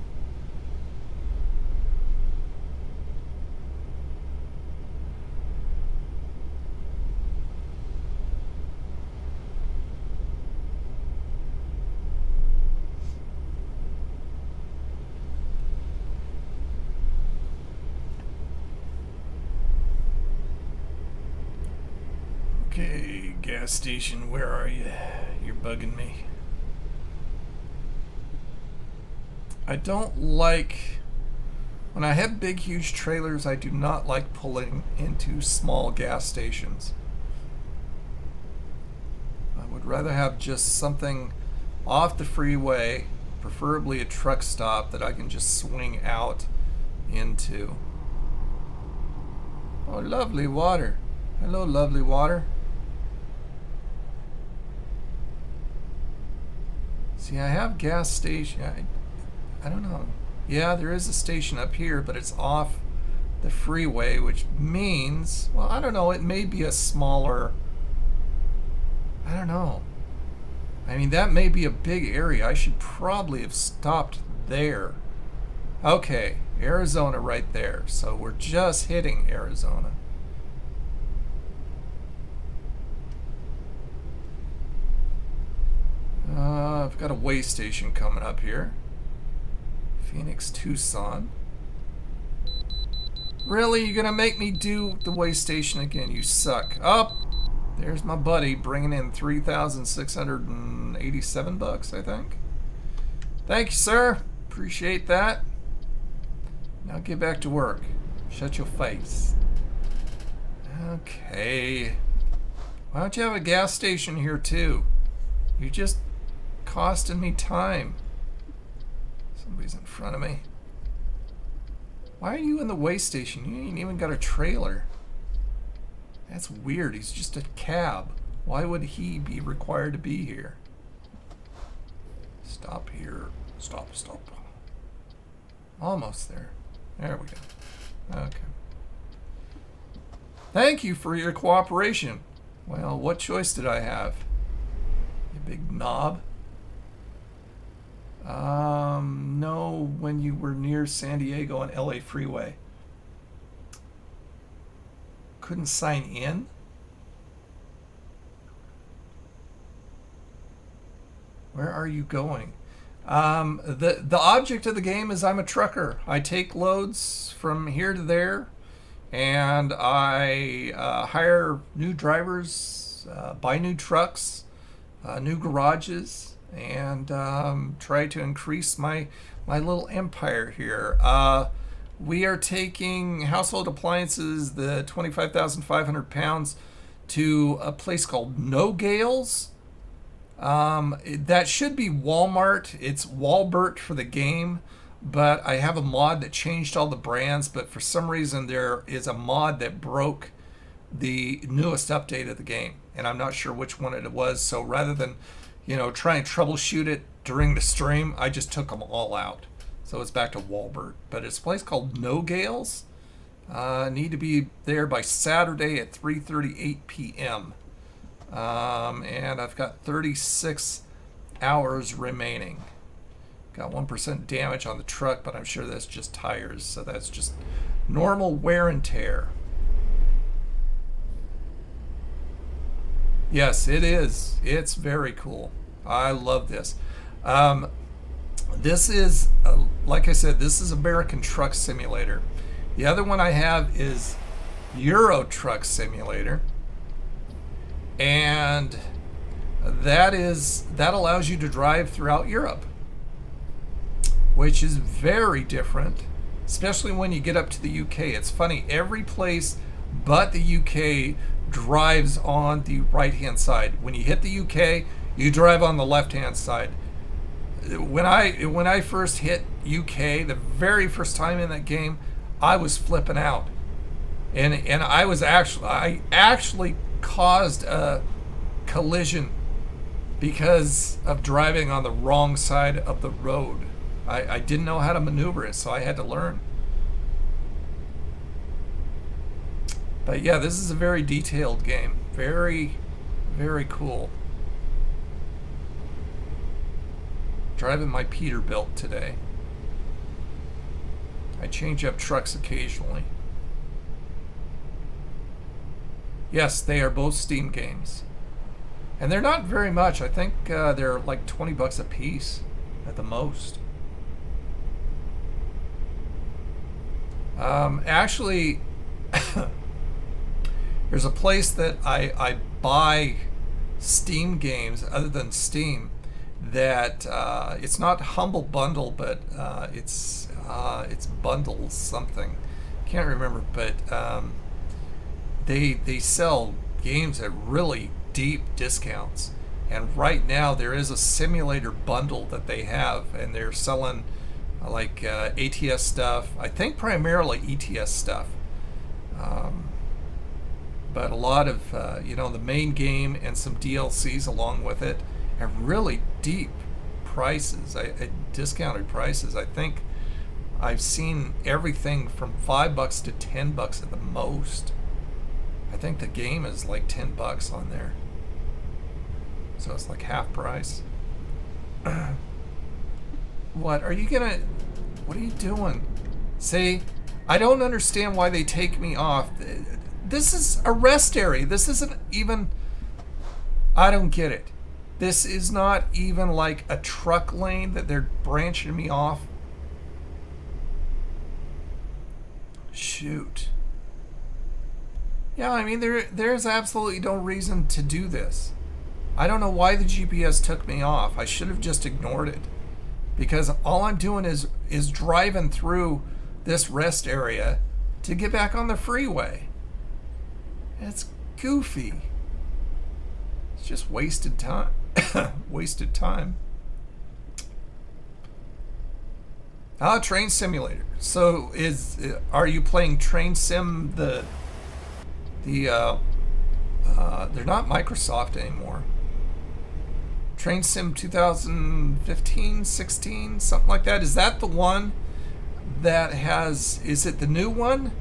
Okay, gas station, where are you? You're bugging me. I don't like, when I have big, huge trailers, I do not like pulling into small gas stations. I would rather have just something off the freeway, preferably a truck stop that I can just swing out into. Oh, lovely water. Hello, lovely water. See, I have gas station. I don't know. Yeah, there is a station up here, but it's off the freeway, which means, well, I don't know, it may be a smaller, I don't know. I mean, that may be a big area. I should probably have stopped there. Okay, Arizona right there. So we're just hitting Arizona. I've got a way station coming up here. Phoenix, Tucson. Really? You're gonna make me do the way station again? You suck. Up. There's my buddy bringing in 3,687 bucks, I think. Thank you, sir. Appreciate that. Now get back to work. Shut your face. Okay. Why don't you have a gas station here too? You just costing me time. Somebody's in front of me. Why are you in the way station? You ain't even got a trailer. That's weird. He's just a cab. Why would he be required to be here? Stop here. Stop. Almost there. There we go. Okay. Thank you for your cooperation. Well, what choice did I have? You big knob. No, when you were near San Diego and LA Freeway. Couldn't sign in? Where are you going? The object of the game is I'm a trucker. I take loads from here to there, and I hire new drivers, buy new trucks, new garages, and try to increase my little empire here. We are taking household appliances, the 25,500 pounds, to a place called No Gales. That should be Walmart. It's Walbert for the game, but I have a mod that changed all the brands, but for some reason there is a mod that broke the newest update of the game, and I'm not sure which one it was. So rather than, try and troubleshoot it during the stream, I just took them all out. So it's back to Walbert, but it's a place called No Gales. Need to be there by Saturday at 3:38 p.m. And I've got 36 hours remaining. Got 1% damage on the truck, but I'm sure that's just tires, so that's just normal wear and tear. Yes, it is. It's very cool. I love this. This is, like I said, this is American Truck Simulator. The other one I have is Euro Truck Simulator. And that allows you to drive throughout Europe, which is very different, especially when you get up to the UK. It's funny, every place but the UK drives on the right-hand side. When you hit the UK, you drive on the left-hand side. When I first hit UK, the very first time in that game, I was flipping out, and I actually caused a collision because of driving on the wrong side of the road. I didn't know how to maneuver it, so I had to learn. But yeah, this is a very detailed game. Very, very cool. Driving my Peterbilt today. I change up trucks occasionally. Yes, they are both Steam games. And they're not very much. I think they're like 20 bucks a piece at the most. Actually, there's a place that I buy Steam games other than Steam that it's not Humble Bundle, but it's Bundles something. Can't remember, but they sell games at really deep discounts. And right now there is a simulator bundle that they have, and they're selling like ATS stuff. I think primarily ETS stuff. But a lot of the main game and some DLCs along with it have really deep prices, discounted prices. I think I've seen everything from $5 to $10 at the most. I think the game is like $10 on there, so it's like half price. What are you doing? See, I don't understand why they take me off. This is a rest area. This isn't even, I don't get it. This is not even like a truck lane that they're branching me off. Shoot. Yeah, I mean, there's absolutely no reason to do this. I don't know why the GPS took me off. I should have just ignored it, because all I'm doing is driving through this rest area to get back on the freeway. It's goofy. It's just wasted time. Wasted time. Train Simulator. So are you playing Train Sim they're not Microsoft anymore. Train Sim 2015, 16, something like that. Is that the one that is it the new one?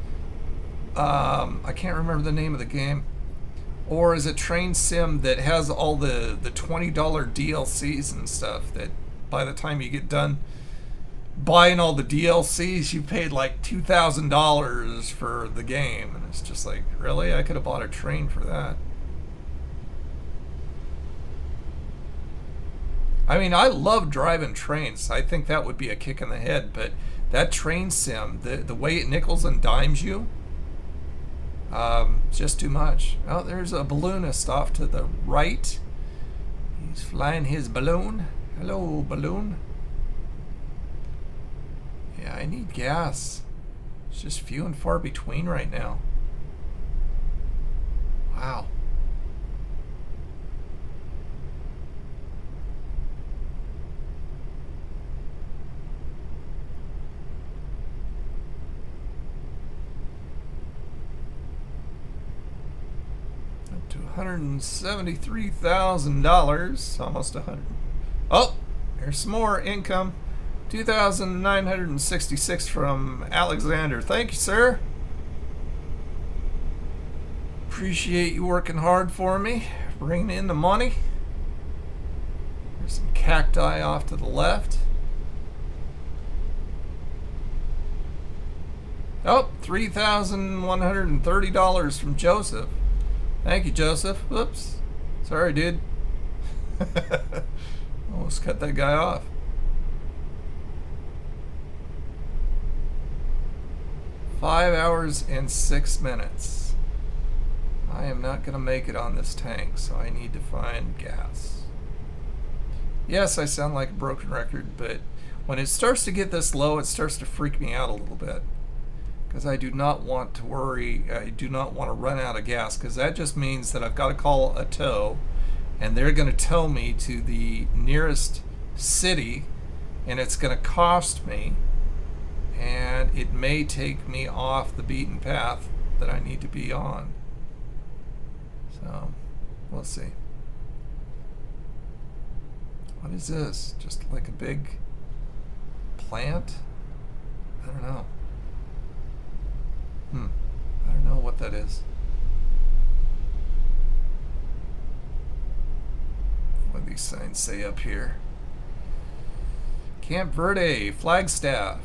I can't remember the name of the game. Or is it Train Sim that has all the $20 DLCs and stuff that by the time you get done buying all the DLCs, you paid like $2,000 for the game. And it's just like, really? I could have bought a train for that. I mean, I love driving trains. I think that would be a kick in the head, but that Train Sim, the way it nickels and dimes you, just too much. Oh, there's a balloonist off to the right. He's flying his balloon. Hello, balloon. Yeah, I need gas. It's just few and far between right now. Wow. Up to $173,000, almost 100. Oh, there's some more income. 2,966 from Alexander. Thank you, sir. Appreciate you working hard for me, bringing in the money. There's some cacti off to the left. Oh, $3,130 from Joseph. Thank you, Joseph. Whoops. Sorry, dude. Almost cut that guy off. 5 hours and 6 minutes. I am not going to make it on this tank, so I need to find gas. Yes, I sound like a broken record, but when it starts to get this low, it starts to freak me out a little bit. Because I do not want to worry, I do not want to run out of gas, because that just means that I've got to call a tow, and they're going to tow me to the nearest city, and it's going to cost me, and it may take me off the beaten path that I need to be on. So, we'll see. What is this? Just like a big plant? I don't know. I don't know what that is. What do these signs say up here? Camp Verde, Flagstaff.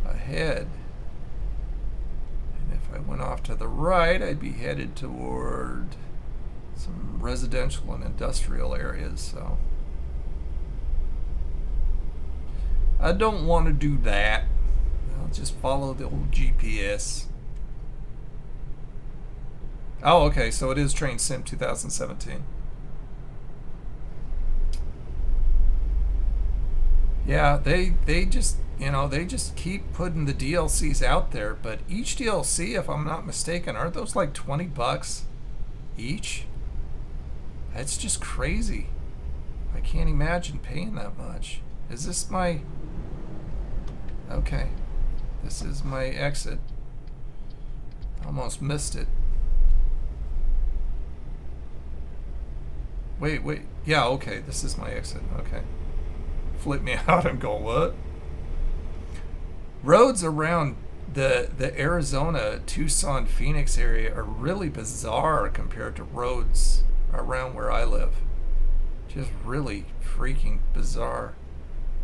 Ahead. And if I went off to the right, I'd be headed toward some residential and industrial areas, so I don't want to do that. I'll just follow the old GPS. Oh, okay, so it is Train Sim 2017. Yeah, they just, you know, they just keep putting the DLCs out there, but each DLC, if I'm not mistaken, aren't those like $20 each? That's just crazy. I can't imagine paying that much. Is this my... Okay. This is my exit. Almost missed it. Wait. Yeah, okay. This is my exit. Okay. Flip me out. I'm going, what? Roads around the Arizona, Tucson, Phoenix area are really bizarre compared to roads around where I live. Just really freaking bizarre.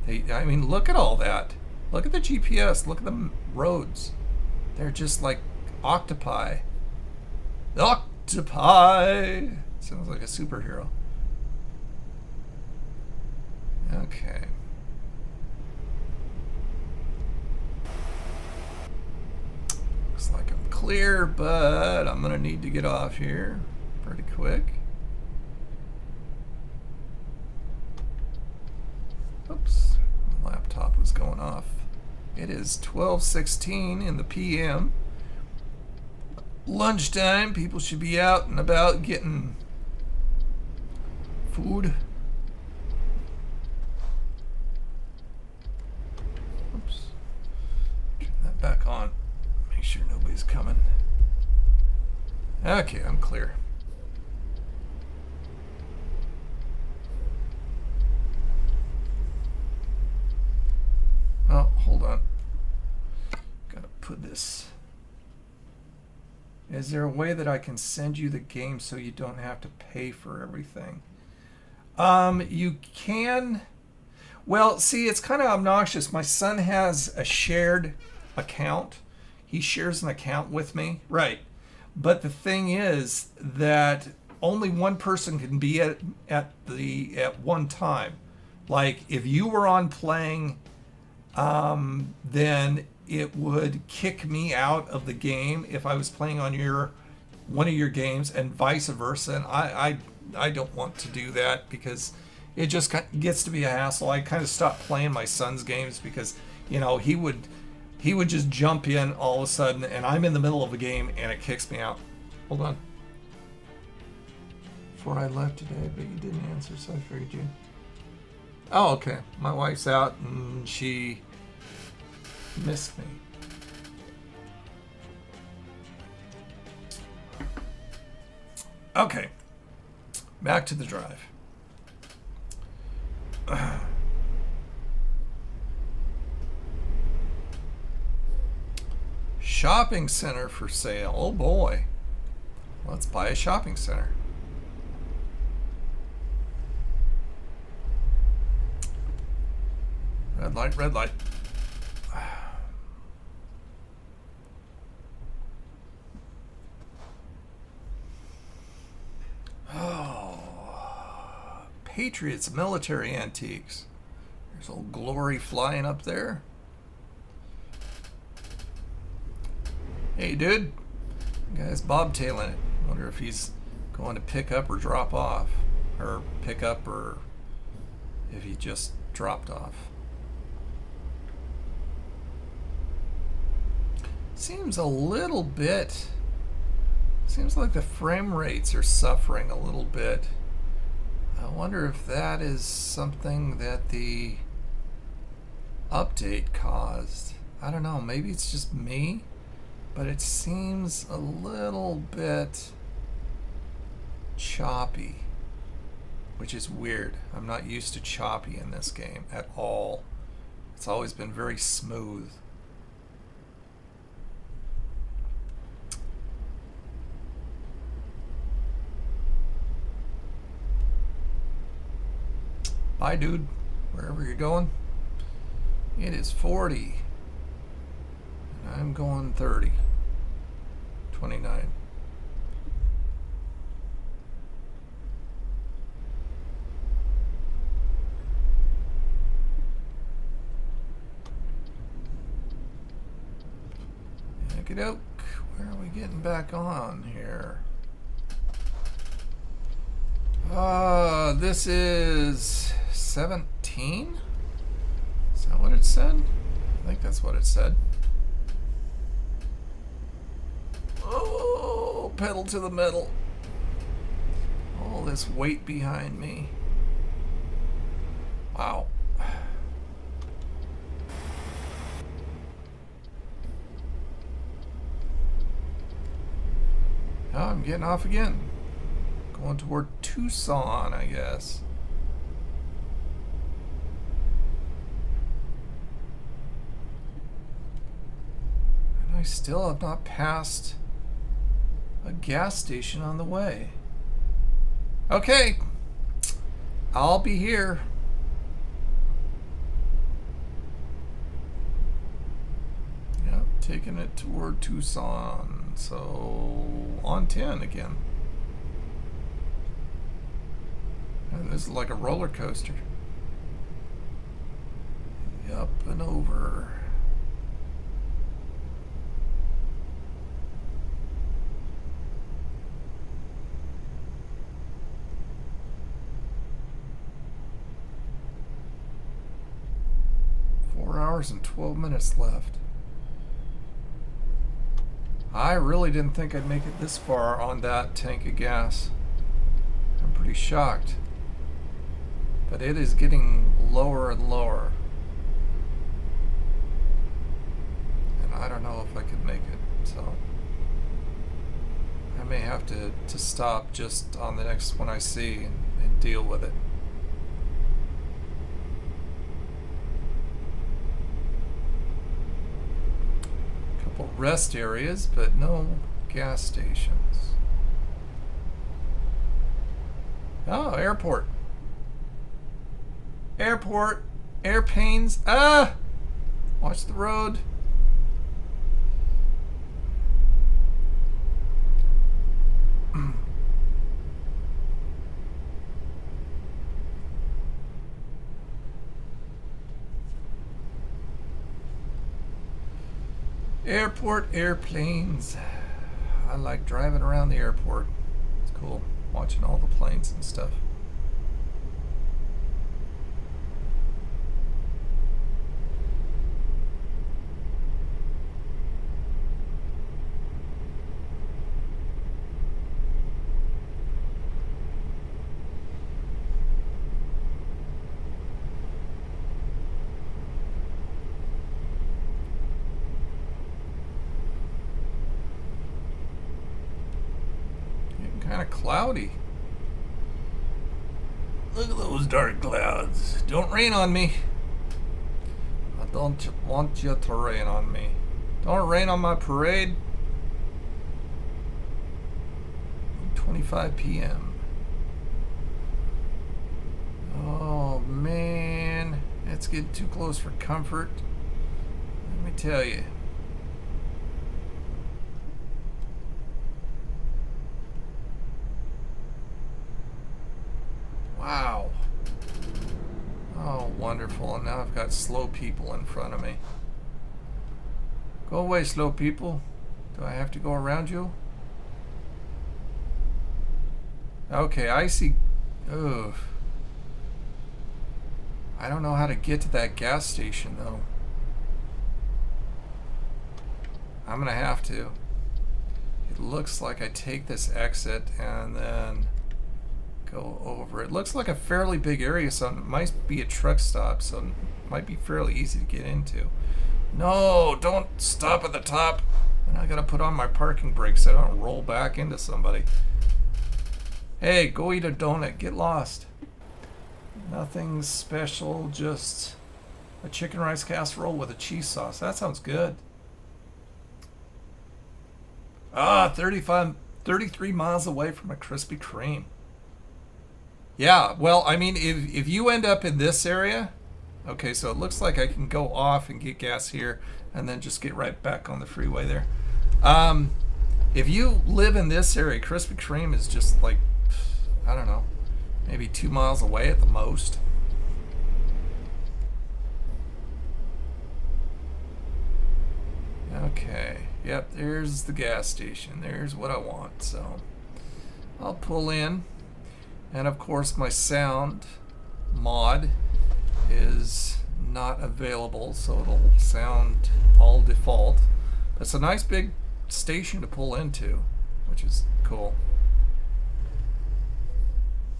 I mean, look at all that. Look at the GPS. Look at the roads. They're just like octopi. Octopi! Sounds like a superhero. Okay. Looks like I'm clear, but I'm going to need to get off here pretty quick. Oops. My laptop was going off. It is 12:16 in the PM. Lunchtime. People should be out and about getting food. Oops. Turn that back on. Make sure nobody's coming. Okay, I'm clear. Oh, hold on. Gotta put this Is there a way that I can send you the game so you don't have to pay for everything? You can. Well, see, it's kind of obnoxious. My son has a shared account. He shares an account with me. Right. But the thing is that only one person can be at one time. Like if you were on playing, then it would kick me out of the game if I was playing on one of your games, and vice versa. And I don't want to do that because it just gets to be a hassle. I kind of stopped playing my son's games because, you know, he would just jump in all of a sudden, and I'm in the middle of a game and it kicks me out. Hold on. Before I left today, but you didn't answer, so I figured you. Oh, okay. My wife's out and she missed me. Okay. Back to the drive. Shopping center for sale. Oh boy. Let's buy a shopping center. Red light, red light. Oh. Patriots military antiques. There's old Glory flying up there. Hey, dude. Guy's bobtailing it. Wonder if he's going to pick up or drop off. Or pick up, or if he just dropped off. Seems a little bit. Seems like the frame rates are suffering a little bit. I wonder if that is something that the update caused. I don't know. Maybe it's just me. But it seems a little bit choppy, which is weird. I'm not used to choppy in this game at all. It's always been very smooth. Bye, dude, wherever you're going. It is 40. And I'm going 30. 29. Okey-doke. Where are we getting back on here? This is 17? Is that what it said? I think that's what it said. Oh, pedal to the metal. All this weight behind me. Wow. Oh, I'm getting off again. Going toward Tucson, I guess. And I still have not passed a gas station on the way. Okay. I'll be here. Yep, taking it toward Tucson. So, on 10 again. And this is like a roller coaster. Up and over. And 12 minutes left. I really didn't think I'd make it this far on that tank of gas. I'm pretty shocked. But it is getting lower and lower. And I don't know if I could make it, so I may have to stop just on the next one I see and deal with it. Rest areas, but no gas stations. Oh, airport. Airport. Airplanes. Ah! Watch the road. Airport airplanes. I like driving around the airport. It's cool, watching all the planes and stuff. Kind of cloudy. Look at those dark clouds. Don't rain on me. I don't want you to rain on me. Don't rain on my parade. 25 p.m. Oh man, it's getting too close for comfort. Let me tell you. Wow. Oh, wonderful. And now I've got slow people in front of me. Go away, slow people. Do I have to go around you? Okay, I see. Ugh. I don't know how to get to that gas station, though. I'm gonna have to. It looks like I take this exit and then go over. It looks like a fairly big area, so it might be a truck stop, so it might be fairly easy to get into. No, don't stop at the top. And I gotta put on my parking brakes so I don't roll back into somebody. Hey, go eat a donut. Get lost. Nothing special, just a chicken rice casserole with a cheese sauce. That sounds good. Ah, 33 miles away from a Krispy Kreme. Yeah, well, I mean, if you end up in this area, okay, so it looks like I can go off and get gas here and then just get right back on the freeway there. If you live in this area, Krispy Kreme is just like, I don't know, maybe 2 miles away at the most. Okay, yep, there's the gas station. There's what I want, so I'll pull in. And of course my sound mod is not available, so it'll sound all default. But it's a nice big station to pull into, which is cool.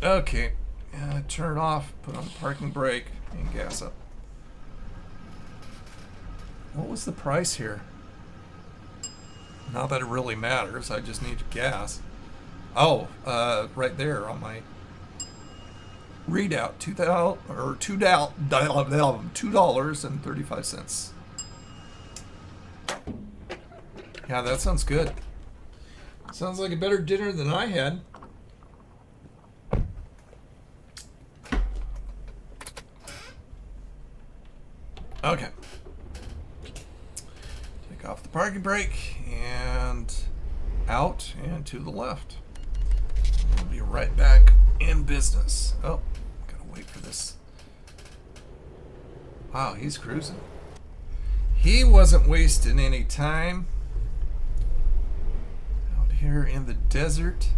Okay, turn it off, put on the parking brake, and gas up. What was the price here? Not that it really matters, I just need gas. Oh, right there on my readout, $2.35. Yeah, that sounds good. Sounds like a better dinner than I had. Okay. Take off the parking brake and out and to the left. We'll be right back in business. Oh, gotta wait for this. Wow, he's cruising. He wasn't wasting any time out here in the desert.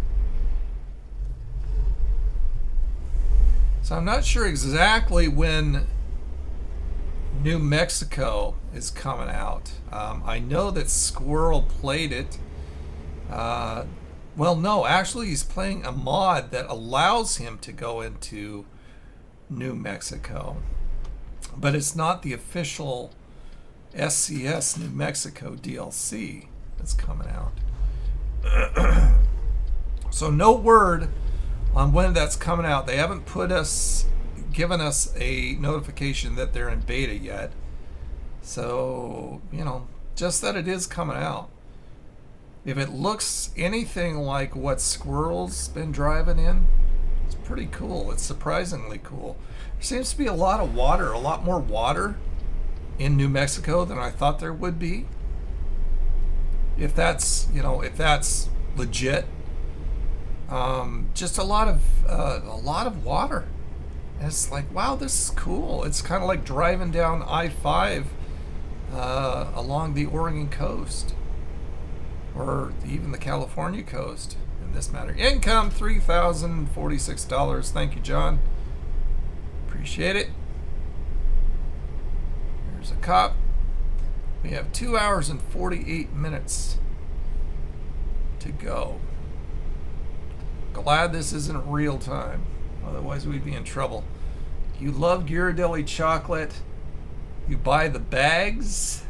So I'm not sure exactly when New Mexico is coming out. I know that Squirrel played it. Well, no, actually he's playing a mod that allows him to go into New Mexico. But it's not the official SCS New Mexico DLC that's coming out. So no word on when that's coming out. They haven't given us a notification that they're in beta yet. So, you know, just that it is coming out. If it looks anything like what Squirrel's been driving in, it's pretty cool. It's surprisingly cool. There seems to be a lot of water, a lot more water in New Mexico than I thought there would be. If that's, if that's legit. Just a lot of water. And it's like, wow, this is cool. It's kind of like driving down I-5 along the Oregon coast, or even the California coast in this matter. Income $3,046. Thank you, John. Appreciate it. There's a cop. We have 2 hours and 48 minutes to go. Glad this isn't real time. Otherwise, we'd be in trouble. You love Ghirardelli chocolate. You buy the bags.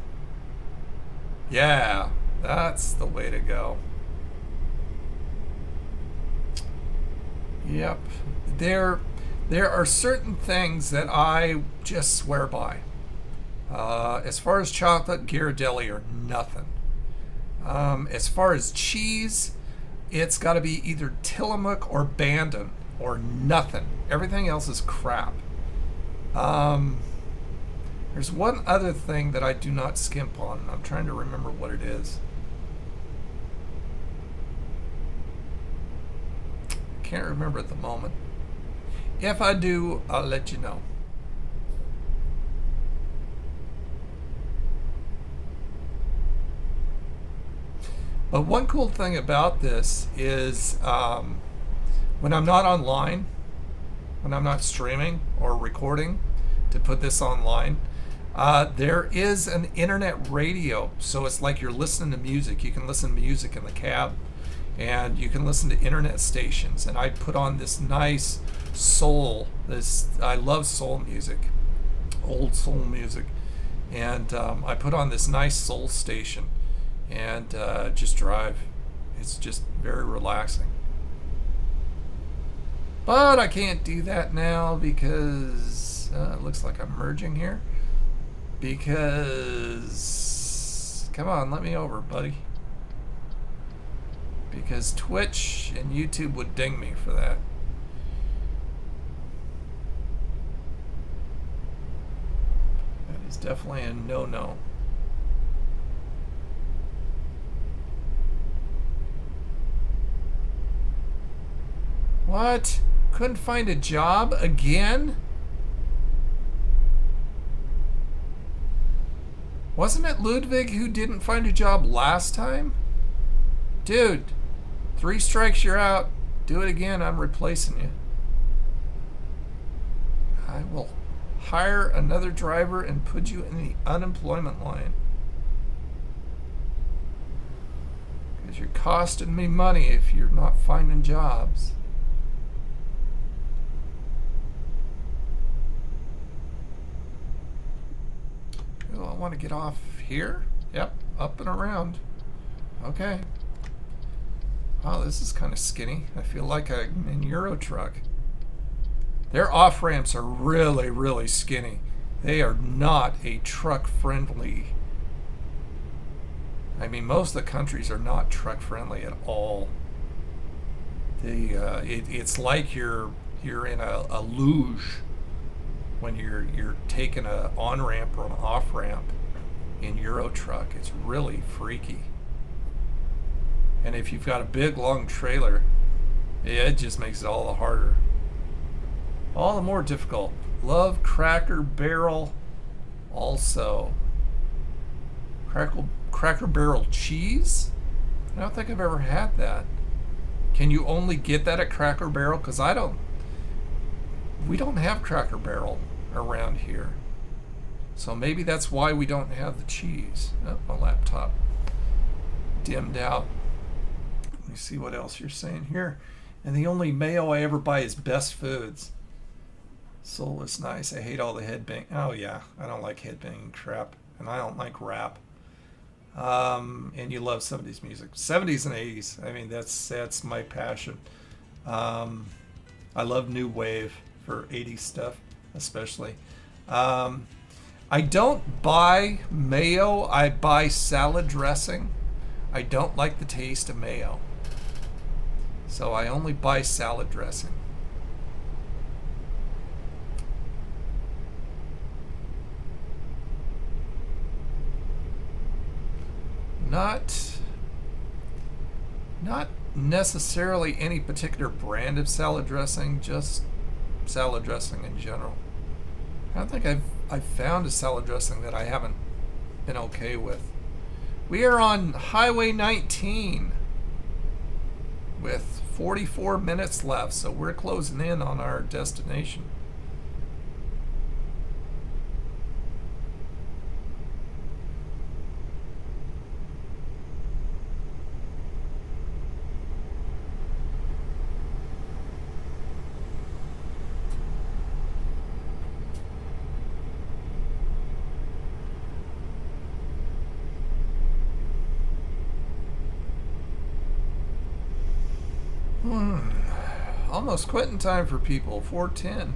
Yeah, that's the way to go. Yep. There are certain things that I just swear by. As far as chocolate, Ghirardelli are nothing. As far as cheese, it's got to be either Tillamook or Bandon or nothing. Everything else is crap. There's one other thing that I do not skimp on, and I'm trying to remember what it is. Can't remember at the moment. If I do, I'll let you know. But one cool thing about this is when I'm not online, when I'm not streaming or recording to put this online, there is an internet radio. So it's like you're listening to music. You can listen to music in the cab, and you can listen to internet stations. And I put on this nice soul. I love soul music, old soul music. And I put on this nice soul station and just drive. It's just very relaxing. But I can't do that now because it looks like I'm merging here. Because, come on, let me over, buddy. Because Twitch and YouTube would ding me for that. That is definitely a no-no. What? Couldn't find a job again? Wasn't it Ludwig who didn't find a job last time? Dude, 3 strikes, you're out. Do it again, I'm replacing you. I will hire another driver and put you in the unemployment line. Because you're costing me money if you're not finding jobs. Oh, I want to get off here. Yep, up and around. Okay. Wow, this is kind of skinny. I feel like I'm in Euro truck. Their off ramps are really, really skinny. They are not a truck friendly. I mean, most of the countries are not truck friendly at all. It's like you're in a luge when you're taking a on ramp or an off ramp in Euro truck. It's really freaky. And if you've got a big long trailer, it just makes it all the harder. All the more difficult. Love Cracker Barrel also. Cracker Barrel cheese? I don't think I've ever had that. Can you only get that at Cracker Barrel? Because we don't have Cracker Barrel around here. So maybe that's why we don't have the cheese. Oh, my laptop dimmed out. Let me see what else you're saying here. And the only mayo I ever buy is Best Foods. Soul is nice. I hate all the headbang. Oh yeah, I don't like headbanging crap. And I don't like rap. And you love 70s music. 70s and 80s. I mean, that's my passion. I love new wave for 80s stuff, especially. I don't buy mayo. I buy salad dressing. I don't like the taste of mayo. So I only buy salad dressing. Not necessarily any particular brand of salad dressing, just salad dressing in general. I don't think I've found a salad dressing that I haven't been okay with. We are on Highway 19 with 44 minutes left, so we're closing in on our destination. Almost quitting time for people. 4:10.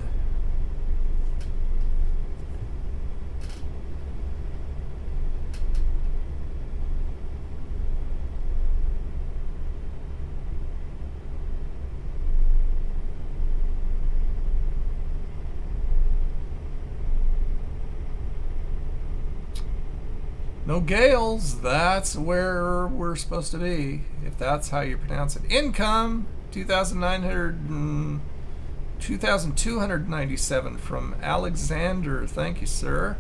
No gales. That's where we're supposed to be, if that's how you pronounce it. Income 2,297 from Alexander. Thank you, sir.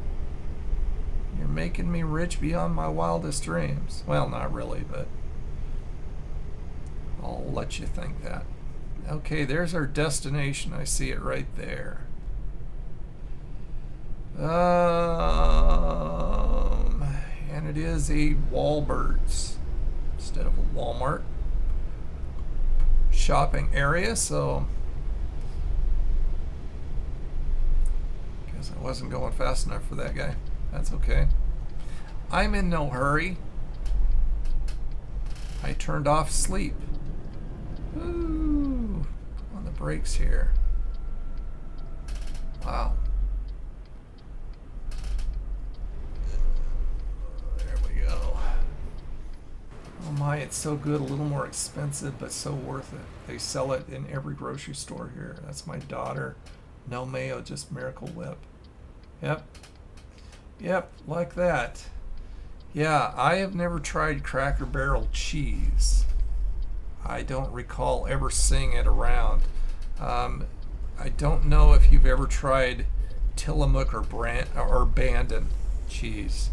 You're making me rich beyond my wildest dreams. Well, not really, but I'll let you think that. Okay, there's our destination. I see it right there. And it is a Walbert's instead of a Walmart shopping area, so guess I wasn't going fast enough for that guy. That's okay. I'm in no hurry. I turned off sleep. Ooh, on the brakes here. Wow. Oh my, it's so good. A little more expensive, but so worth it. They sell it in every grocery store here. That's my daughter. No mayo, just Miracle Whip. Yep. Yep, like that. Yeah, I have never tried Cracker Barrel cheese. I don't recall ever seeing it around. I don't know if you've ever tried Tillamook or Bandon cheese.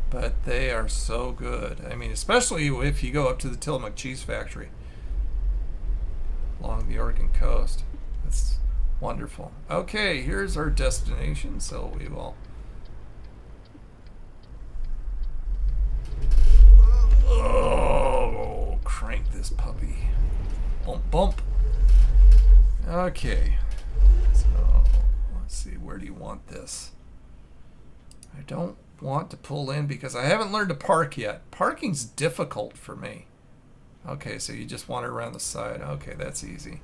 But they are so good. I mean, especially if you go up to the Tillamook Cheese Factory along the Oregon coast. That's wonderful. Okay, here's our destination, so we will... Oh, crank this puppy. Bump, bump. Okay. So, let's see, where do you want this? I don't want to pull in because I haven't learned to park yet. Parking's difficult for me. Okay, so you just want it around the side. Okay, that's easy.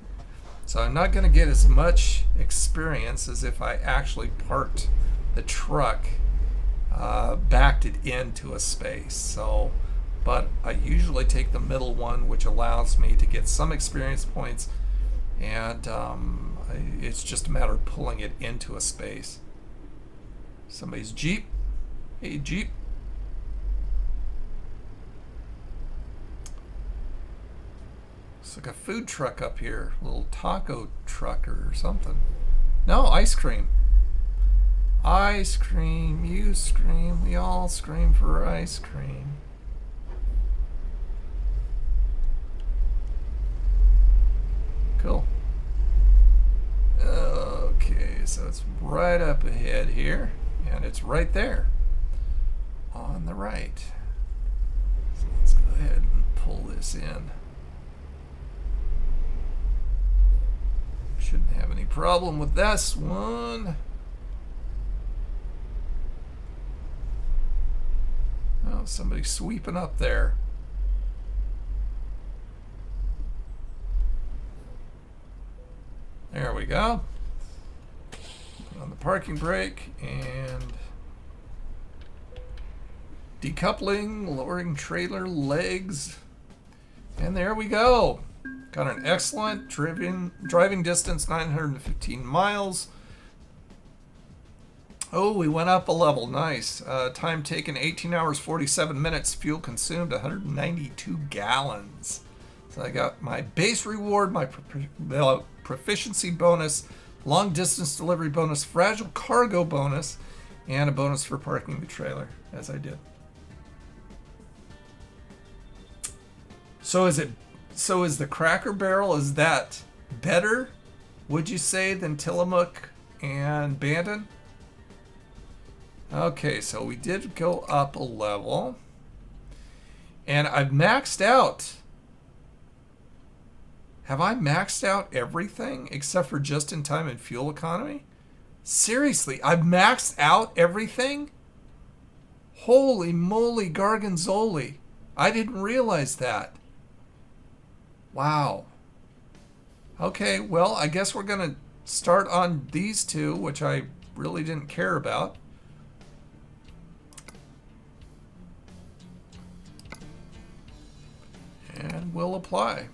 So I'm not going to get as much experience as if I actually parked the truck, backed it into a space. So, but I usually take the middle one, which allows me to get some experience points, and it's just a matter of pulling it into a space. Somebody's Jeep. Hey, Jeep. It's like a food truck up here. A little taco truck or something. No, ice cream. Ice cream. You scream. We all scream for ice cream. Cool. Okay, so it's right up ahead here. And it's right there. On the right. So let's go ahead and pull this in. Shouldn't have any problem with this one. Oh, somebody's sweeping up there. There we go. Put on the parking brake and Decoupling, lowering trailer legs. And there we go. Got an excellent driving distance, 915 miles. Oh, we went up a level. Nice. Time taken, 18 hours, 47 minutes. Fuel consumed, 192 gallons. So I got my base reward, my proficiency bonus, long distance delivery bonus, fragile cargo bonus, and a bonus for parking the trailer, as I did. So is the Cracker Barrel, is that better, would you say, than Tillamook and Bandon? Okay, so we did go up a level. And I've maxed out. Have I maxed out everything except for just in time and fuel economy? Seriously, I've maxed out everything? Holy moly garganzoli. I didn't realize that. Wow. Okay, well, I guess we're going to start on these two, which I really didn't care about. And we'll apply.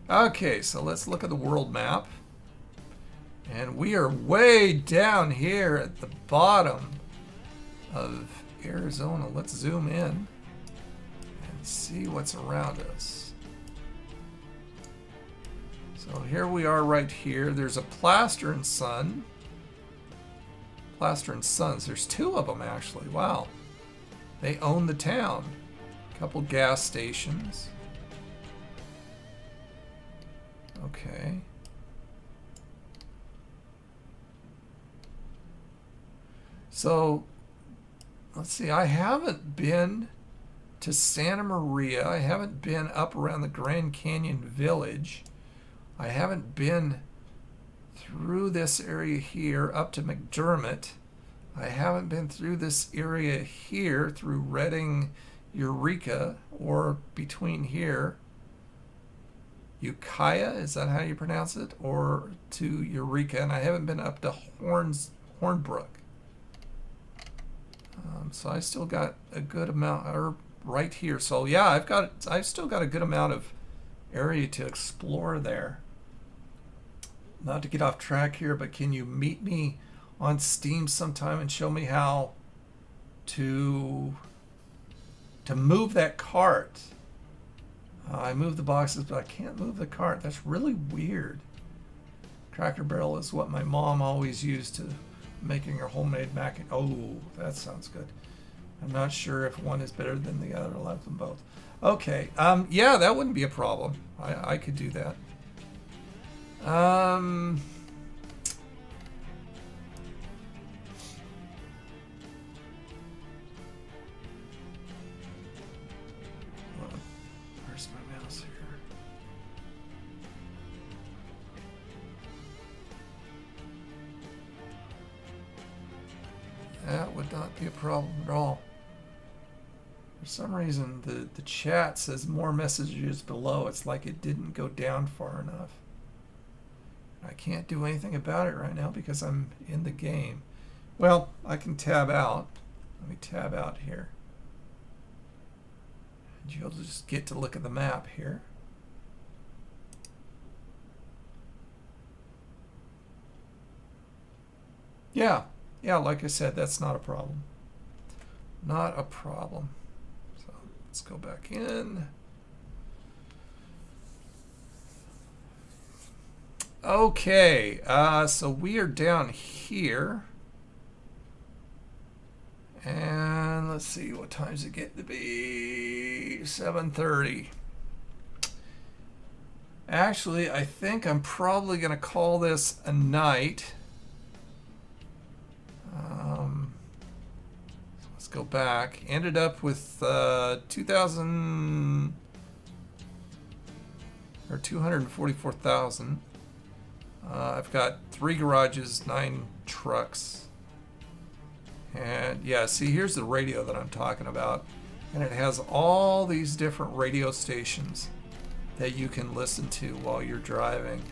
Okay, so let's look at the world map. And we are way down here at the bottom of Arizona. Let's zoom in and see what's around us. So here we are right here. There's a Plaster and Son. Plaster and Sons. There's two of them actually. Wow. They own the town. A couple gas stations. Okay. So, let's see. I haven't been to Santa Maria. I haven't been up around the Grand Canyon Village. I haven't been through this area here up to McDermott. I haven't been through this area here through Redding, Eureka, or between here. Ukiah, is that how you pronounce it? Or to Eureka, and I haven't been up to Hornbrook. So I still got a good amount, or right here. So yeah, I've still got a good amount of area to explore there. Not to get off track here, but can you meet me on Steam sometime and show me how to move that cart? I move the boxes, but I can't move the cart. That's really weird. Cracker Barrel is what my mom always used to making her homemade mac and oh, that sounds good. I'm not sure if one is better than the other. I love them both. Okay, yeah, that wouldn't be a problem. I could do that. Where's my mouse here? That would not be a problem at all. For some reason, the chat says more messages below. It's like it didn't go down far enough. I can't do anything about it right now because I'm in the game. Well, I can tab out. Let me tab out here. And you'll just get to look at the map here. Yeah, like I said, that's not a problem. Not a problem. So let's go back in. Okay, so we are down here. And let's see, what time does it get to be? 7:30. Actually, I think I'm probably going to call this a night. So let's go back. Ended up with 244,000. I've got 3 garages, 9 trucks. And yeah, see, here's the radio that I'm talking about. And it has all these different radio stations that you can listen to while you're driving.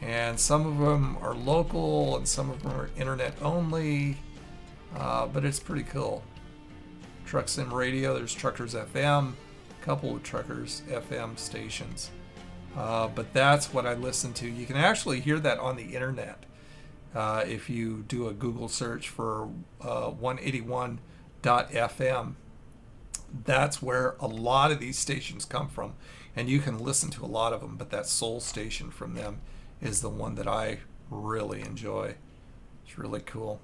And some of them are local and some of them are internet only. But it's pretty cool. Truck Sim Radio. There's Truckers FM, a couple of Truckers FM stations. But that's what I listen to. You can actually hear that on the internet if you do a Google search for 181.fm. That's where a lot of these stations come from, and you can listen to a lot of them, but that soul station from them is the one that I really enjoy. It's really cool.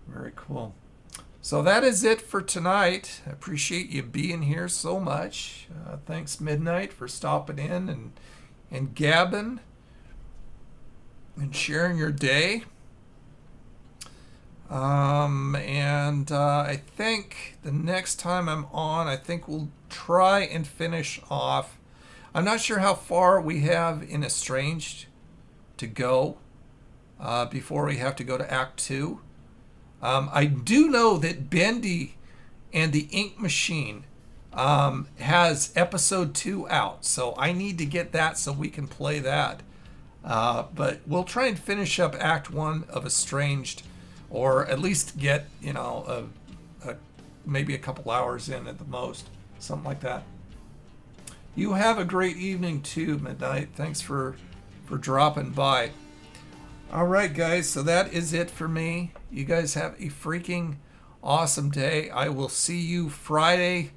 Very cool. So that is it for tonight. I appreciate you being here so much. Thanks, Midnight, for stopping in and gabbing and sharing your day. I think the next time I'm on, I think we'll try and finish off. I'm not sure how far we have in Estranged to go before we have to go to Act 2. I do know that Bendy and the Ink Machine has episode 2 out, so I need to get that so we can play that. But we'll try and finish up Act 1 of Estranged, or at least get, maybe a couple hours in at the most, something like that. You have a great evening too, Midnight. Thanks for dropping by. All right, guys, so that is it for me. You guys have a freaking awesome day. I will see you Friday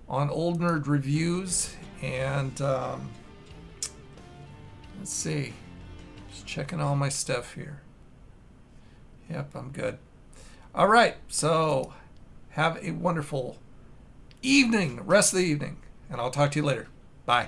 on Old Nerd Reviews. And let's see. Just checking all my stuff here. Yep, I'm good. All right, so have a wonderful evening, rest of the evening, and I'll talk to you later. Bye.